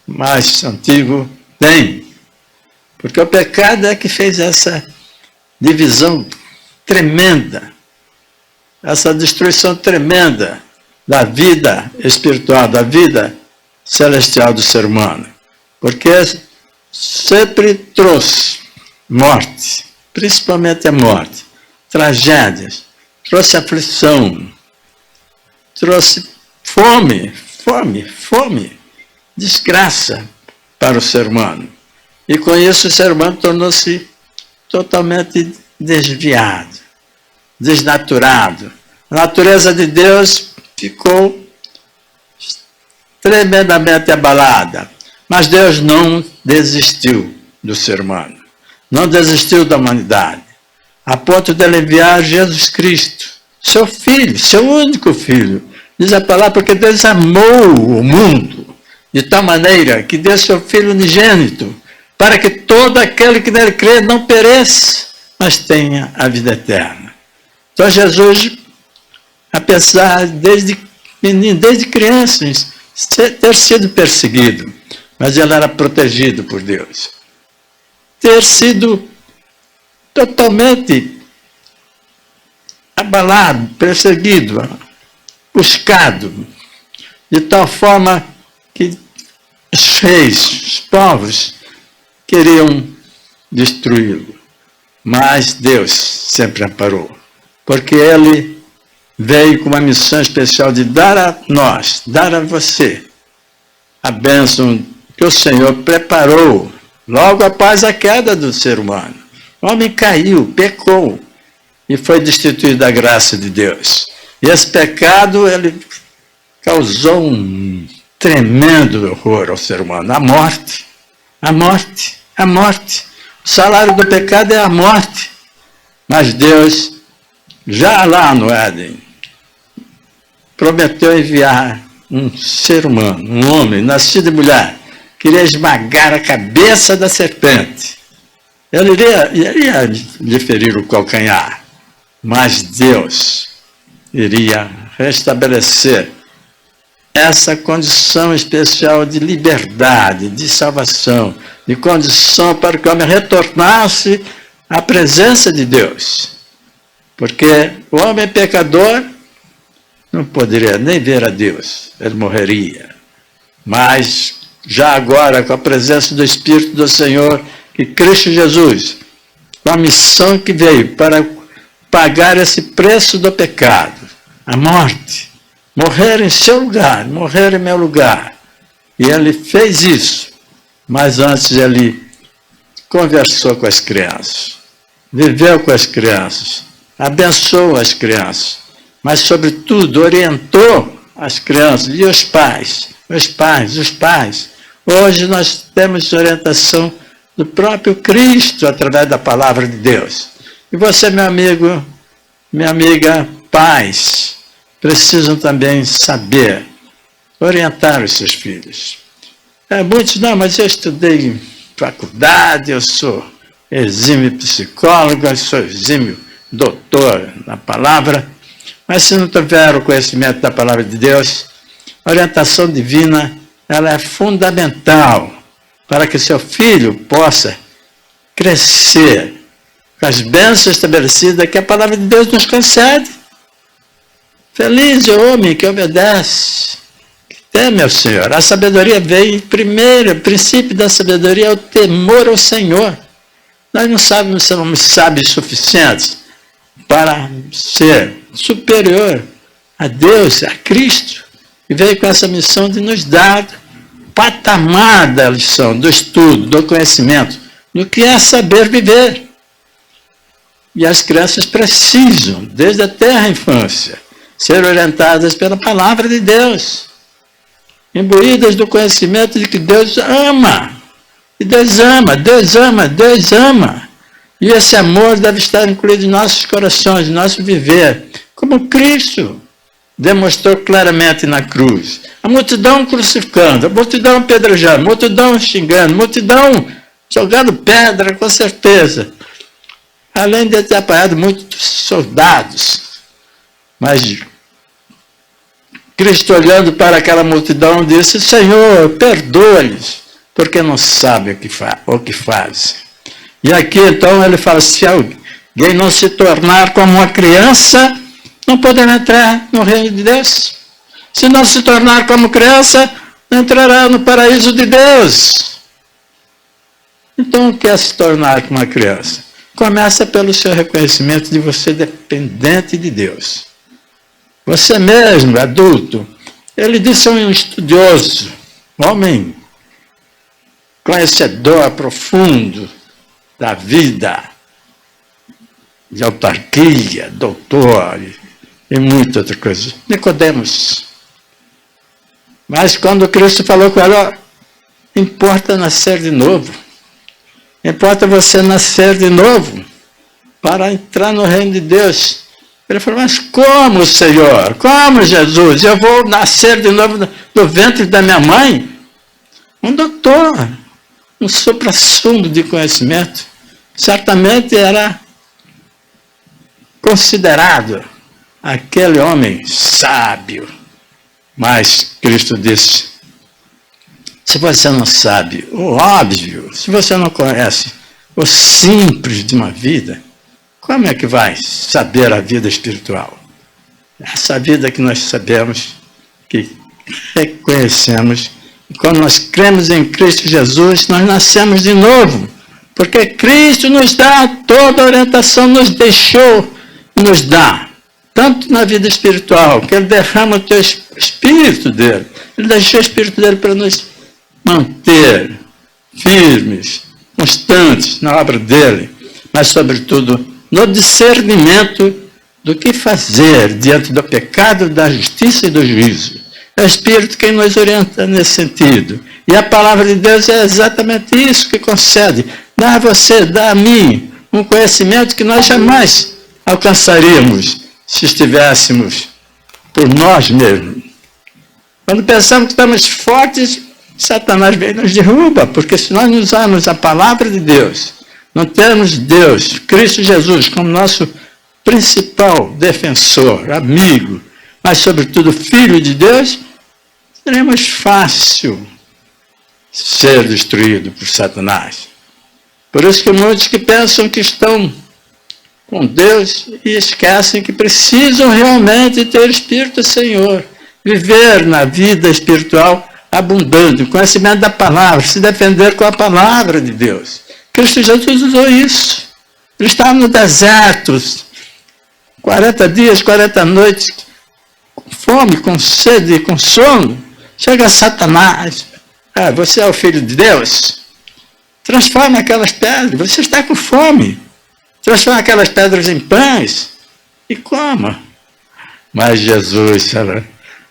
mais antigo tem. Porque o pecado é que fez essa divisão tremenda, essa destruição tremenda da vida espiritual, da vida celestial do ser humano. Porque sempre trouxe morte, principalmente a morte, tragédias, trouxe aflição, trouxe fome, desgraça para o ser humano. E com isso o ser humano tornou-se totalmente desviado, desnaturado. A natureza de Deus ficou tremendamente abalada. Mas Deus não desistiu do ser humano. Não desistiu da humanidade. A ponto de ele enviar Jesus Cristo, seu Filho, seu único Filho. Diz a palavra, porque Deus amou o mundo de tal maneira que deu seu Filho unigênito, para que todo aquele que nele crê não pereça, mas tenha a vida eterna. Então Jesus, apesar desde menino, desde criança, ter sido perseguido, mas ele era protegido por Deus. Ter sido totalmente abalado, perseguido, buscado, de tal forma que os reis, os povos, queriam destruí-lo. Mas Deus sempre amparou, porque ele veio com uma missão especial de dar a nós, dar a você, a bênção que o Senhor preparou logo após a queda do ser humano. O homem caiu, pecou e foi destituído da graça de Deus. E esse pecado, ele causou um tremendo horror ao ser humano. A morte, a morte, a morte. O salário do pecado é a morte. Mas Deus, já lá no Éden, prometeu enviar um ser humano, um homem, nascido de mulher, que iria esmagar a cabeça da serpente. Ele iria lhe ferir o calcanhar, mas Deus iria restabelecer essa condição especial de liberdade, de salvação, de condição para que o homem retornasse à presença de Deus. Porque o homem pecador não poderia nem ver a Deus, ele morreria. Mas já agora, com a presença do Espírito do Senhor, que Cristo Jesus, com a missão que veio para pagar esse preço do pecado, a morte, morrer em seu lugar, morrer em meu lugar. E ele fez isso, mas antes ele conversou com as crianças, viveu com as crianças, abençoou as crianças, mas sobretudo orientou as crianças e os pais. Hoje nós temos orientação do próprio Cristo através da palavra de Deus. E você, meu amigo, minha amiga, pais, precisam também saber orientar os seus filhos. Muitos, não, mas eu estudei em faculdade, eu sou exímio psicólogo, eu sou exímio doutor na palavra, mas se não tiver o conhecimento da palavra de Deus, a orientação divina ela é fundamental para que seu filho possa crescer com as bênçãos estabelecidas que a palavra de Deus nos concede. Feliz é o homem que obedece, que teme ao Senhor. A sabedoria vem primeiro, o princípio da sabedoria é o temor ao Senhor. Nós não somos sábios suficientes para ser superior a Deus, a Cristo, e veio com essa missão de nos dar patamar da lição, do estudo, do conhecimento, do que é saber viver. E as crianças precisam, desde a terra infância, ser orientadas pela palavra de Deus, imbuídas do conhecimento de que Deus ama. E Deus ama, Deus ama, Deus ama. E esse amor deve estar incluído em nossos corações, em nosso viver, como Cristo demonstrou claramente na cruz. A multidão crucificando, a multidão apedrejando, a multidão xingando, a multidão jogando pedra, com certeza. Além de ter apanhado muitos soldados. Mas Cristo, olhando para aquela multidão, disse: Senhor, perdoa-lhes, porque não sabem o que fazem. E aqui, então, ele fala: se alguém não se tornar como uma criança, não poderá entrar no reino de Deus. Se não se tornar como criança, não entrará no paraíso de Deus. Então, o que é se tornar como uma criança? Começa pelo seu reconhecimento de você dependente de Deus. Você mesmo, adulto, ele disse a um estudioso, homem conhecedor profundo da vida, de autarquia, doutor e muita outra coisa. Nicodemos. Mas quando Cristo falou com ela, importa nascer de novo. Importa você nascer de novo para entrar no reino de Deus. Ele falou: mas como, Senhor? Como, Jesus? Eu vou nascer de novo do ventre da minha mãe? Um doutor, um suprassumo de conhecimento, certamente era considerado aquele homem sábio. Mas Cristo disse: se você não sabe o óbvio, se você não conhece o simples de uma vida, como é que vai saber a vida espiritual? Essa vida que nós sabemos, que reconhecemos, e quando nós cremos em Cristo Jesus, nós nascemos de novo, porque Cristo nos dá toda a orientação, nos deixou, nos dá, tanto na vida espiritual, que Ele derrama o teu Espírito dele, Ele deixou o Espírito dele para nos manter firmes, constantes na obra dele, mas, sobretudo, no discernimento do que fazer diante do pecado, da justiça e do juízo. É o Espírito quem nos orienta nesse sentido. E a palavra de Deus é exatamente isso que concede. Dá a você, dá a mim, um conhecimento que nós jamais alcançaríamos se estivéssemos por nós mesmos. Quando pensamos que estamos fortes, Satanás vem e nos derruba, porque se nós não usarmos a palavra de Deus, não temos Deus, Cristo Jesus, como nosso principal defensor, amigo, mas sobretudo Filho de Deus, seria mais fácil ser destruído por Satanás. Por isso que muitos que pensam que estão com Deus e esquecem que precisam realmente ter Espírito do Senhor, viver na vida espiritual abundante, o conhecimento da palavra, se defender com a palavra de Deus. Cristo Jesus usou isso. Ele estava no deserto, 40 dias, 40 noites, com fome, com sede, com sono. Chega Satanás: você é o Filho de Deus? Transforma aquelas pedras, você está com fome. Transforma aquelas pedras em pães e coma. Mas Jesus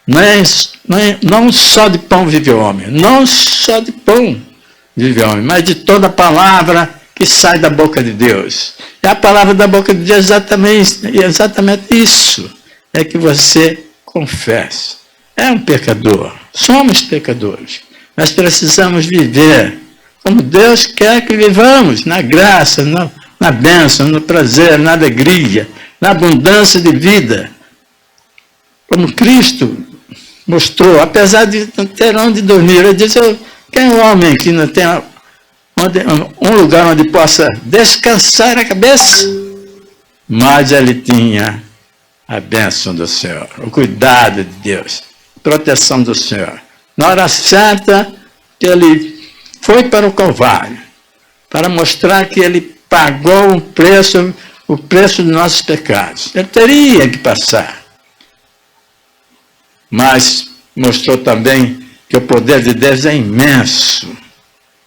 Não só de pão vive o homem, não só de pão vive o homem, mas de toda palavra que sai da boca de Deus. E a palavra da boca de Deus é exatamente isso, é que você confessa. É um pecador, somos pecadores, mas precisamos viver como Deus quer que vivamos, na graça, na bênção, no prazer, na alegria, na abundância de vida. Como Cristo mostrou, apesar de não ter onde dormir, ele disse, quem é o homem que não tem um lugar onde possa descansar a cabeça? Mas ele tinha a bênção do Senhor, o cuidado de Deus, a proteção do Senhor. Na hora certa, que ele foi para o Calvário, para mostrar que ele pagou o preço dos nossos pecados. Ele teria que passar. Mas mostrou também que o poder de Deus é imenso.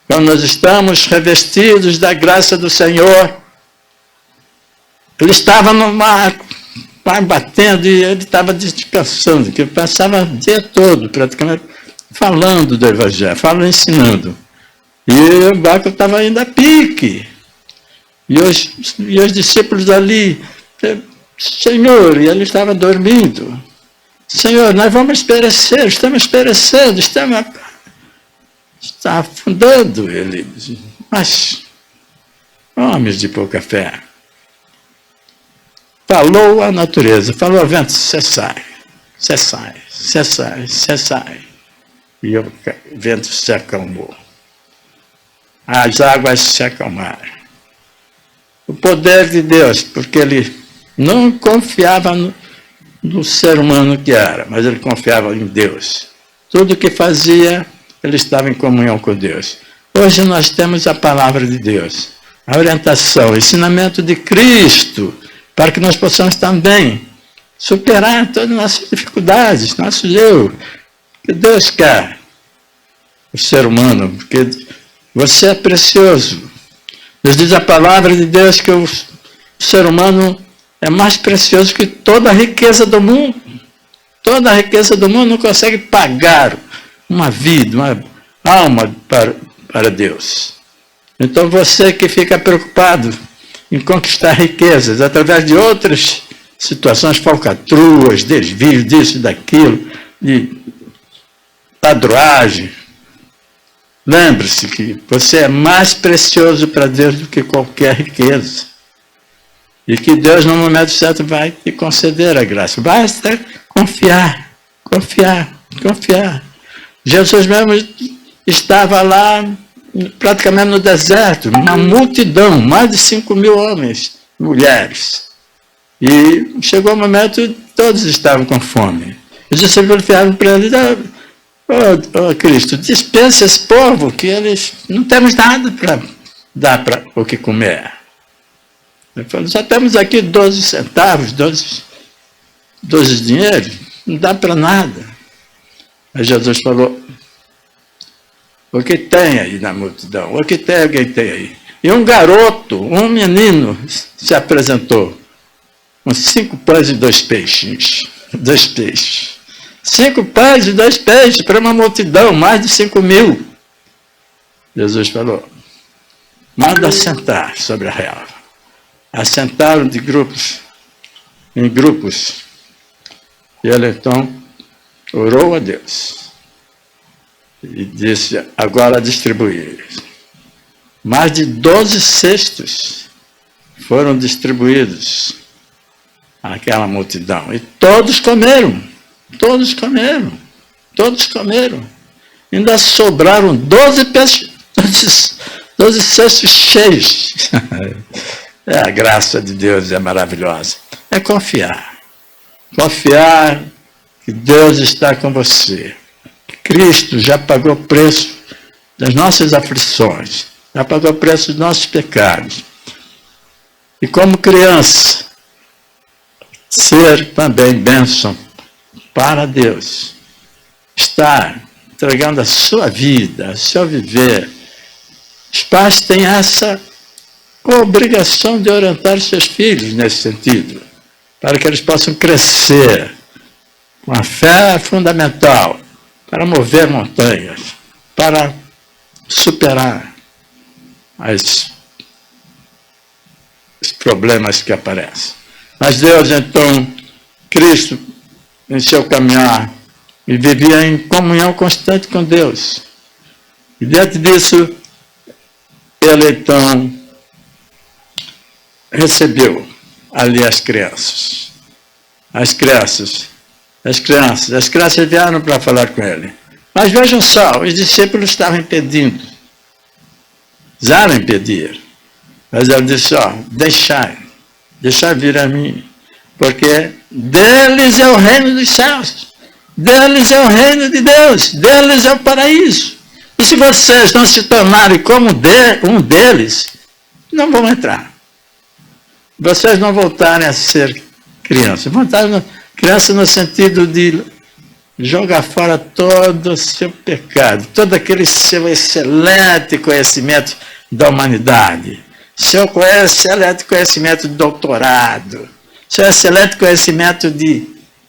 Quando nós estamos revestidos da graça do Senhor, ele estava no mar batendo e ele estava descansando, que ele passava o dia todo praticamente falando do Evangelho, ensinando. E o barco estava indo a pique. E os discípulos ali, Senhor, e ele estava dormindo. Senhor, nós vamos perecer, estamos perecendo, está afundando. Ele diz, mas, homens de pouca fé. Falou a natureza, falou ao vento, cessai, cessai, cessai, cessai. E o vento se acalmou. As águas se acalmaram. O poder de Deus, porque ele não confiava no ser humano que era, mas ele confiava em Deus. Tudo o que fazia, ele estava em comunhão com Deus. Hoje nós temos a palavra de Deus, a orientação, o ensinamento de Cristo, para que nós possamos também superar todas as nossas dificuldades, nosso eu. Que Deus quer o ser humano, porque você é precioso. Nos diz a palavra de Deus que o ser humano é mais precioso que toda a riqueza do mundo. Toda a riqueza do mundo não consegue pagar uma vida, uma alma para Deus. Então você que fica preocupado em conquistar riquezas através de outras situações, falcatruas, desvios disso e daquilo, de padroagem, lembre-se que você é mais precioso para Deus do que qualquer riqueza. E que Deus, no momento certo, vai te conceder a graça. Basta confiar, confiar, confiar. Jesus mesmo estava lá, praticamente no deserto, uma multidão, mais de 5.000 homens, mulheres. E chegou o momento, todos estavam com fome. Os discípulos falaram para ele, Cristo, dispensa esse povo, que eles não temos nada para dar para o que comer. Ele falou, só temos aqui 12 centavos, 12 dinheiros, não dá para nada. Aí Jesus falou, o que tem aí na multidão? O que tem, alguém tem aí? E um garoto, um menino, se apresentou com 5 pães e 2 peixes. 2 peixes. 5 pães e 2 peixes para uma multidão, mais de 5.000. Jesus falou, manda assentar sobre a relva. Assentaram em grupos. E ele então orou a Deus. E disse, agora distribuir. Mais de 12 cestos foram distribuídos àquela multidão. E todos comeram. Todos comeram. Todos comeram. Ainda sobraram 12 peixes, 12 cestos cheios. A graça de Deus é maravilhosa. É confiar. Confiar que Deus está com você. Que Cristo já pagou o preço das nossas aflições. Já pagou o preço dos nossos pecados. E como criança, ser também bênção para Deus. Estar entregando a sua vida, o seu viver. Os pais têm essa obrigação de orientar seus filhos nesse sentido, para que eles possam crescer com a fé fundamental para mover montanhas, para superar os problemas que aparecem. Mas Deus, então, Cristo, em seu caminhar, e vivia em comunhão constante com Deus. E diante disso, ele então recebeu ali as crianças. As crianças vieram para falar com ele. Mas vejam só, os discípulos estavam impedindo. Ousaram impedir. Mas ele disse, deixai vir a mim, porque deles é o reino dos céus, deles é o reino de Deus, deles é o paraíso. E se vocês não se tornarem como um deles, não vão entrar. Vocês não voltarem a ser crianças. Voltarem criança no sentido de jogar fora todo o seu pecado, todo aquele seu excelente conhecimento da humanidade, seu excelente conhecimento de doutorado, seu excelente conhecimento de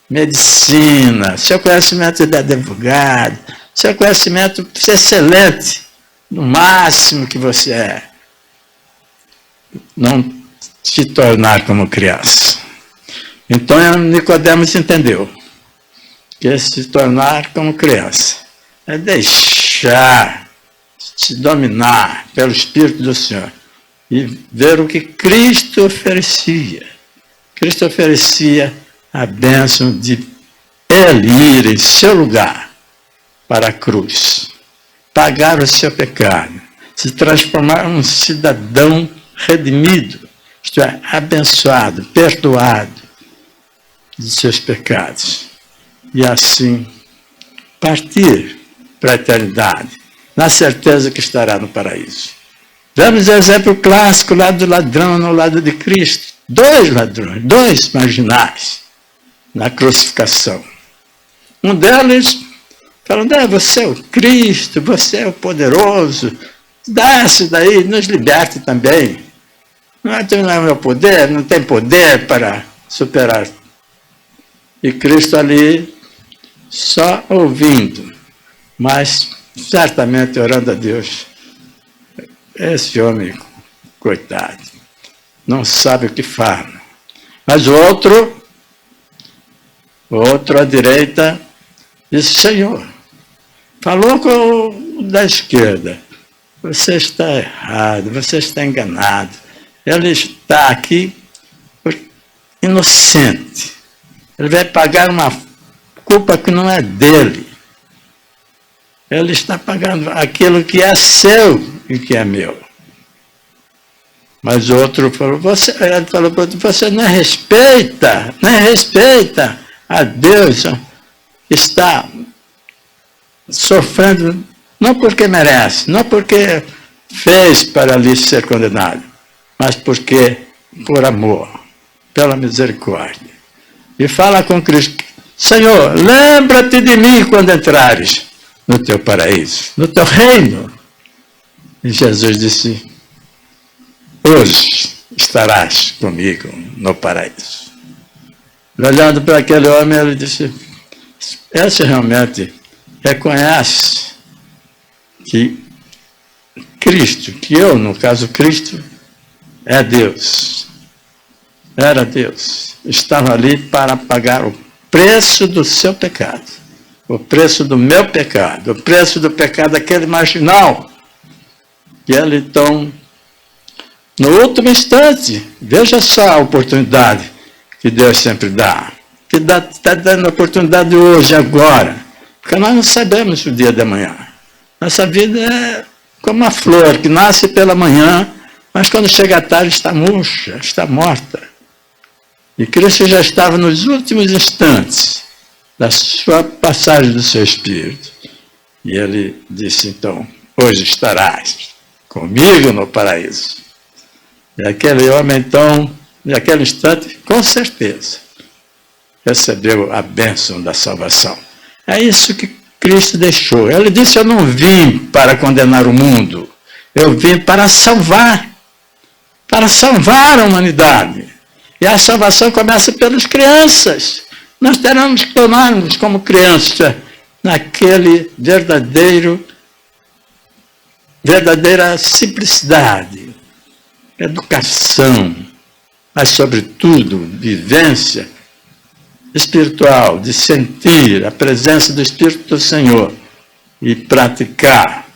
medicina, seu conhecimento de advogado, seu conhecimento excelente, no máximo que você é. Não se tornar como criança. Então Nicodemos entendeu que se tornar como criança é deixar se dominar pelo Espírito do Senhor e ver o que Cristo oferecia. Cristo oferecia a bênção de ele ir em seu lugar para a cruz, pagar o seu pecado, se transformar em um cidadão redimido, isto é, abençoado, perdoado de seus pecados, e assim partir para a eternidade, na certeza que estará no paraíso. Vemos o exemplo clássico lá do ladrão no lado de Cristo. 2 ladrões, 2 marginais na crucificação. Um deles falando, você é o Cristo, você é o poderoso, desce daí, nos liberte também. Não é o meu poder, não tem poder para superar. E Cristo ali só ouvindo, mas certamente orando a Deus. Esse homem, coitado, não sabe o que fala. Mas o outro à direita, disse, Senhor, falou com o da esquerda, você está errado, você está enganado. Ele está aqui inocente. Ele vai pagar uma culpa que não é dele. Ele está pagando aquilo que é seu e que é meu. Mas o outro falou, ele falou para o outro, você nem respeita a Deus. Está sofrendo, não porque merece, não porque fez para ali ser condenado, mas porque, por amor, pela misericórdia. E fala com Cristo, Senhor, lembra-te de mim quando entrares no teu paraíso, no teu reino. E Jesus disse, hoje estarás comigo no paraíso. E olhando para aquele homem, ele disse, esse realmente reconhece que Cristo, que eu, no caso Cristo, é Deus. Era Deus. Estava ali para pagar o preço do seu pecado. O preço do meu pecado. O preço do pecado daquele marginal. E ele, então, no último instante, veja só a oportunidade que Deus sempre dá. Que está dando a oportunidade hoje, agora. Porque nós não sabemos o dia de amanhã. Nossa vida é como uma flor que nasce pela manhã, mas quando chega à tarde está murcha, está morta. E Cristo já estava nos últimos instantes da sua passagem do seu Espírito. E ele disse, então, hoje estarás comigo no paraíso. E aquele homem, então, naquele instante, com certeza, recebeu a bênção da salvação. É isso que Cristo deixou. Ele disse, eu não vim para condenar o mundo, eu vim para salvar a humanidade. E a salvação começa pelas crianças. Nós teremos que tornar-nos como criança naquele verdadeira simplicidade, educação, mas, sobretudo, vivência espiritual, de sentir a presença do Espírito do Senhor e praticar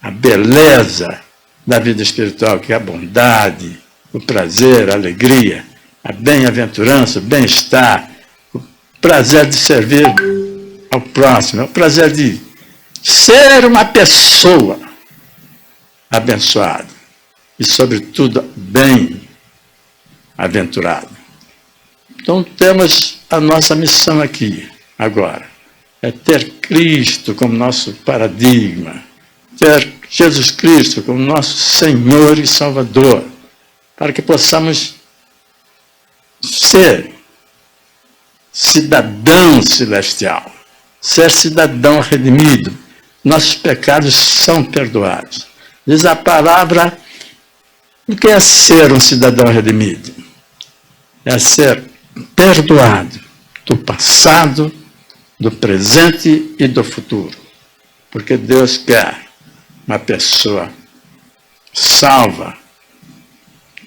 a beleza da vida espiritual, que é a bondade, o prazer, a alegria, a bem-aventurança, o bem-estar, o prazer de servir ao próximo, o prazer de ser uma pessoa abençoada e, sobretudo, bem-aventurada. Então, temos a nossa missão aqui, agora, é ter Cristo como nosso paradigma, ter Jesus Cristo como nosso Senhor e Salvador, para que possamos ser cidadão celestial, ser cidadão redimido. Nossos pecados são perdoados. Diz a palavra, o que é ser um cidadão redimido? É ser perdoado do passado, do presente e do futuro. Porque Deus quer uma pessoa salva,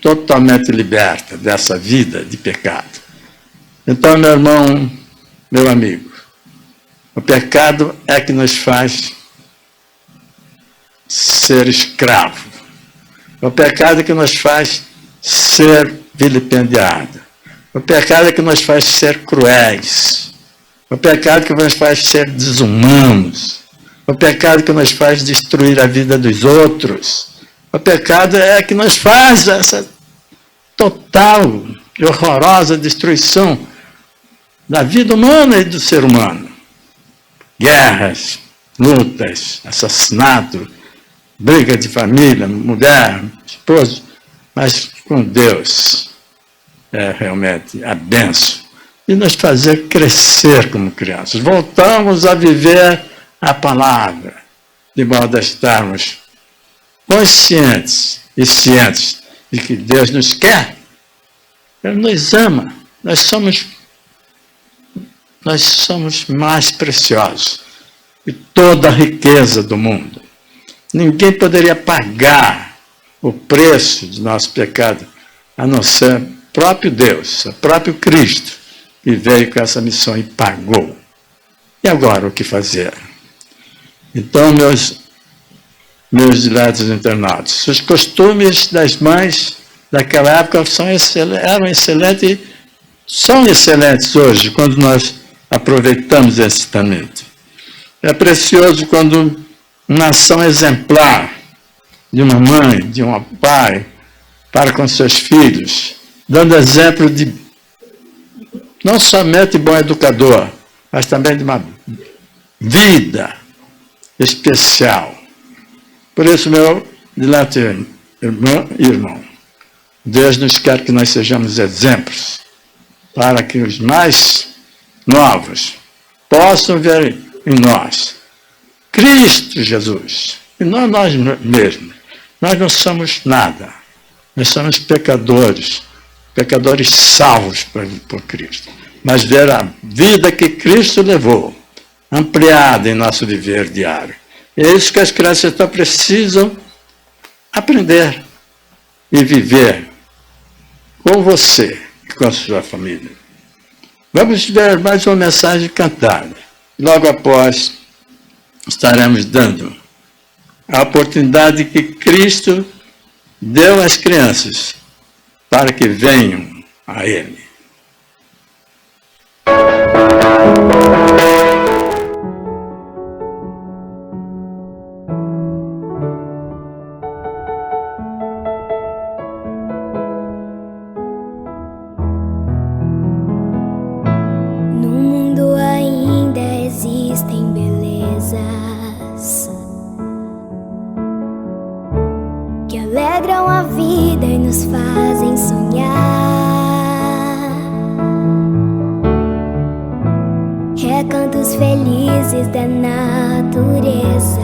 totalmente liberta dessa vida de pecado. Então, meu irmão, meu amigo, o pecado é que nos faz ser escravo. O pecado é que nos faz ser vilipendiado. O pecado é que nos faz ser cruéis. O pecado é que nos faz ser desumanos. O pecado é que nos faz destruir a vida dos outros. O pecado é que nos faz essa total e horrorosa destruição da vida humana e do ser humano. Guerras, lutas, assassinato, briga de família, mulher, esposo, mas com Deus é realmente a bênção e nos fazer crescer como crianças. Voltamos a viver a palavra, de modo a estarmos conscientes e cientes de que Deus nos quer, Ele nos ama, nós somos mais preciosos que toda a riqueza do mundo. Ninguém poderia pagar o preço de nosso pecado, a não ser o próprio Deus, o próprio Cristo, que veio com essa missão e pagou. E agora o que fazer? Então, meus diletos internautas, os costumes das mães daquela época eram excelentes, são excelentes hoje, quando nós aproveitamos esse talento. É precioso quando uma ação exemplar de uma mãe, de um pai, para com seus filhos, dando exemplo de não somente bom educador, mas também de uma vida especial. Por isso, meu dileto irmão, Deus nos quer que nós sejamos exemplos, para que os mais novos possam ver em nós Cristo Jesus, e não nós mesmos. Nós não somos nada, nós somos pecadores salvos por Cristo, mas ver a vida que Cristo levou, ampliada em nosso viver diário. E é isso que as crianças então precisam aprender e viver com você e com a sua família. Vamos ver mais uma mensagem cantada. Logo após, estaremos dando a oportunidade que Cristo deu às crianças para que venham a Ele. Alegram a vida e nos fazem sonhar. Recantos felizes da natureza,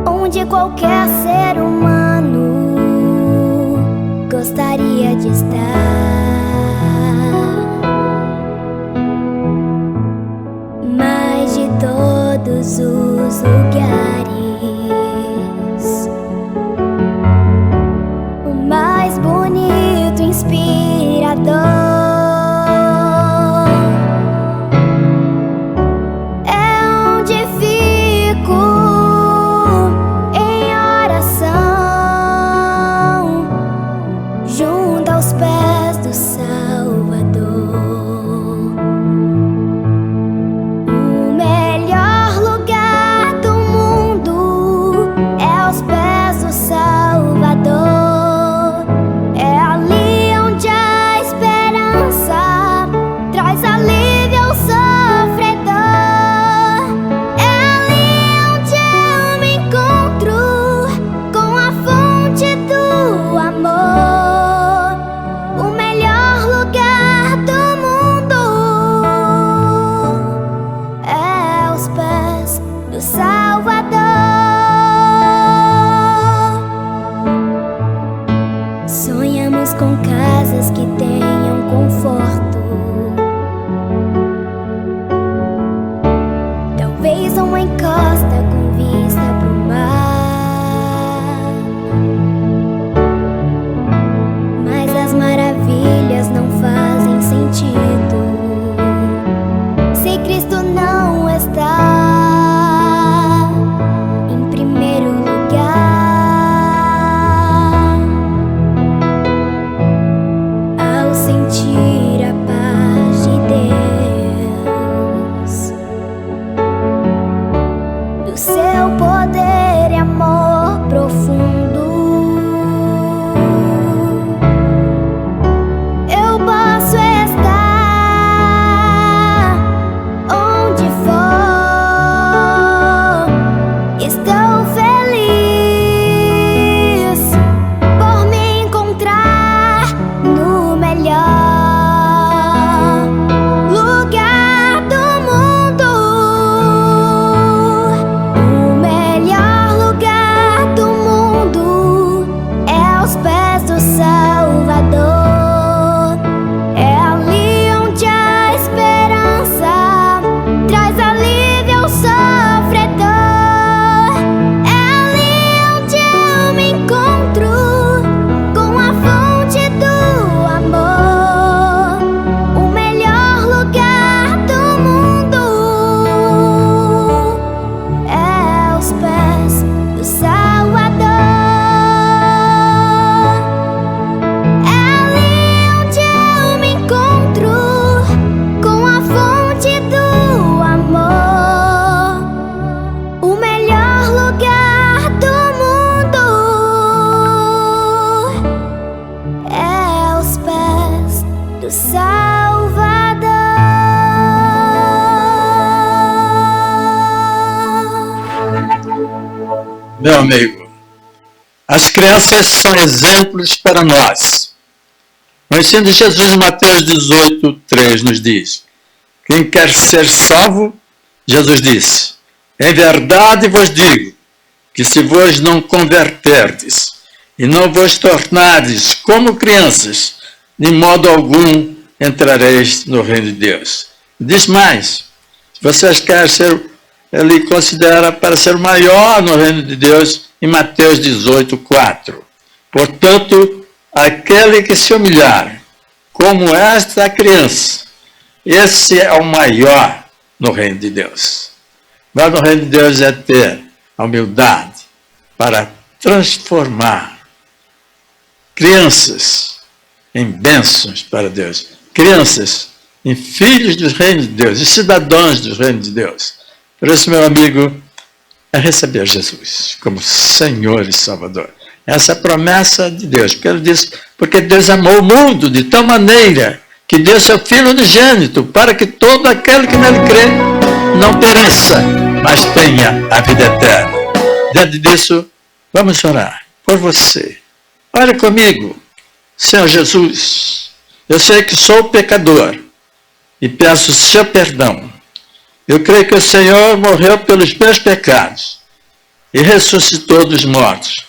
onde qualquer ser humano gostaria de estar. todos os lugares. O mais bonito, inspirador é onde fico em oração, junto aos pés do Salvador. O melhor lugar do mundo é aos pés do Salvador. É ali onde a esperança traz alívio ao sofredor. É ali onde eu me encontro com a fonte do amor. O melhor lugar do mundo é aos pés do Salvador. Sonhamos com casas que tenham conforto, talvez uma encosta com vista pro mar. Mas as maravilhas não fazem sentido se Cristo não está em primeiro lugar. Ao sentir a paz de Deus, do seu poder e amor profundo, eu posso estar onde for. Estou feliz por me encontrar no melhor lugar do mundo. O melhor lugar do mundo é aos pés do Salvador. É ali onde a esperança traz alívio ao sofredor. É ali onde eu me encontro com a fonte do amor. O melhor lugar do mundo é aos pés do Salvador. É ali onde eu me encontro com a fonte do amor. O melhor lugar do mundo é aos pés do Salvador. Meu amigo, as crianças são exemplos para nós. O ensino de Jesus em Mateus 18:3 nos diz: quem quer ser salvo, Jesus disse, em verdade vos digo, que se vos não converterdes e não vos tornardes como crianças, de modo algum entrareis no reino de Deus. Diz mais, se vocês querem ser, ele considera para ser maior no reino de Deus em Mateus 18:4. Portanto, aquele que se humilhar, como esta criança, esse é o maior no reino de Deus. Mas no reino de Deus é ter a humildade para transformar crianças em bênçãos para Deus, crianças em filhos do reino de Deus e cidadãos do reino de Deus. Por isso, meu amigo, é receber Jesus como Senhor e Salvador. Essa é a promessa de Deus, porque ele diz, porque Deus amou o mundo de tal maneira que deu seu Filho unigênito, para que todo aquele que nele crê não pereça, mas tenha a vida eterna. Diante disso, vamos orar por você. Ore comigo. Senhor Jesus, eu sei que sou pecador e peço seu perdão. Eu creio que o Senhor morreu pelos meus pecados e ressuscitou dos mortos.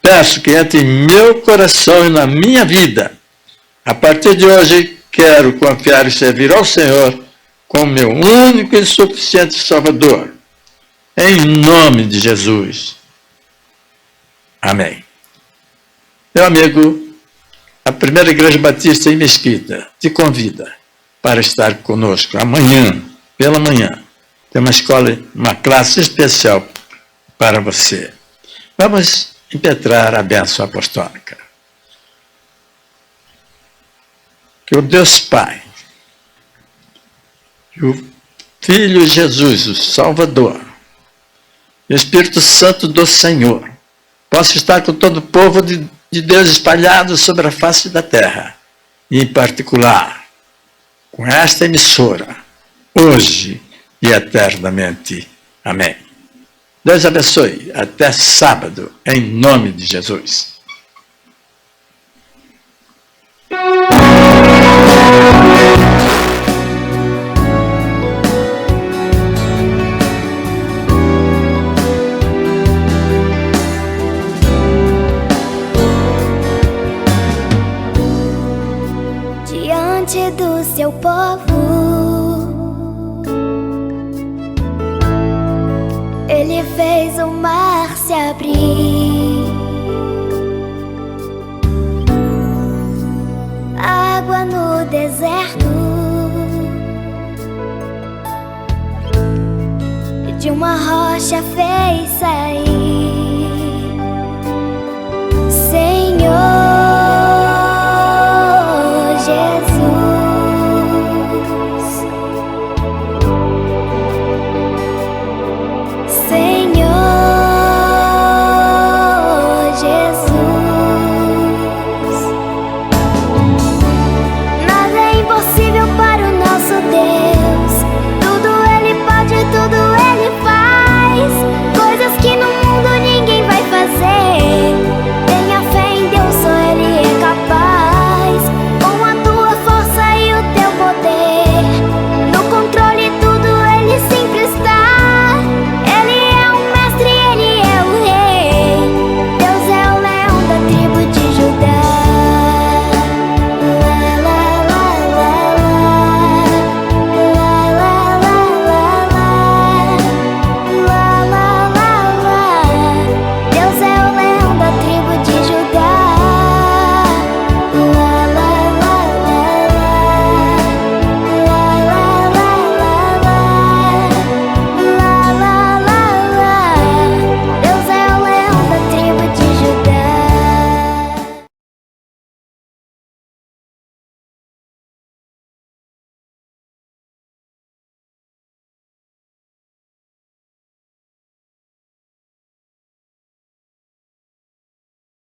Peço que entre em meu coração e na minha vida. A partir de hoje, quero confiar e servir ao Senhor como meu único e suficiente Salvador. em nome de Jesus. Amém. Meu amigo, a Primeira Igreja Batista em Mesquita te convida para estar conosco amanhã, pela manhã. Tem uma escola, uma classe especial para você. Vamos impetrar a bênção apostólica. Que o Deus Pai, que o Filho Jesus, o Salvador, e o Espírito Santo do Senhor, possa estar com todo o povo de Deus espalhado sobre a face da terra, e em particular com esta emissora, hoje e eternamente. Amém. Deus abençoe. Até sábado, em nome de Jesus. Diante do seu povo, Ele fez o mar se abrir, água no deserto, e de uma rocha fez sair. Senhor,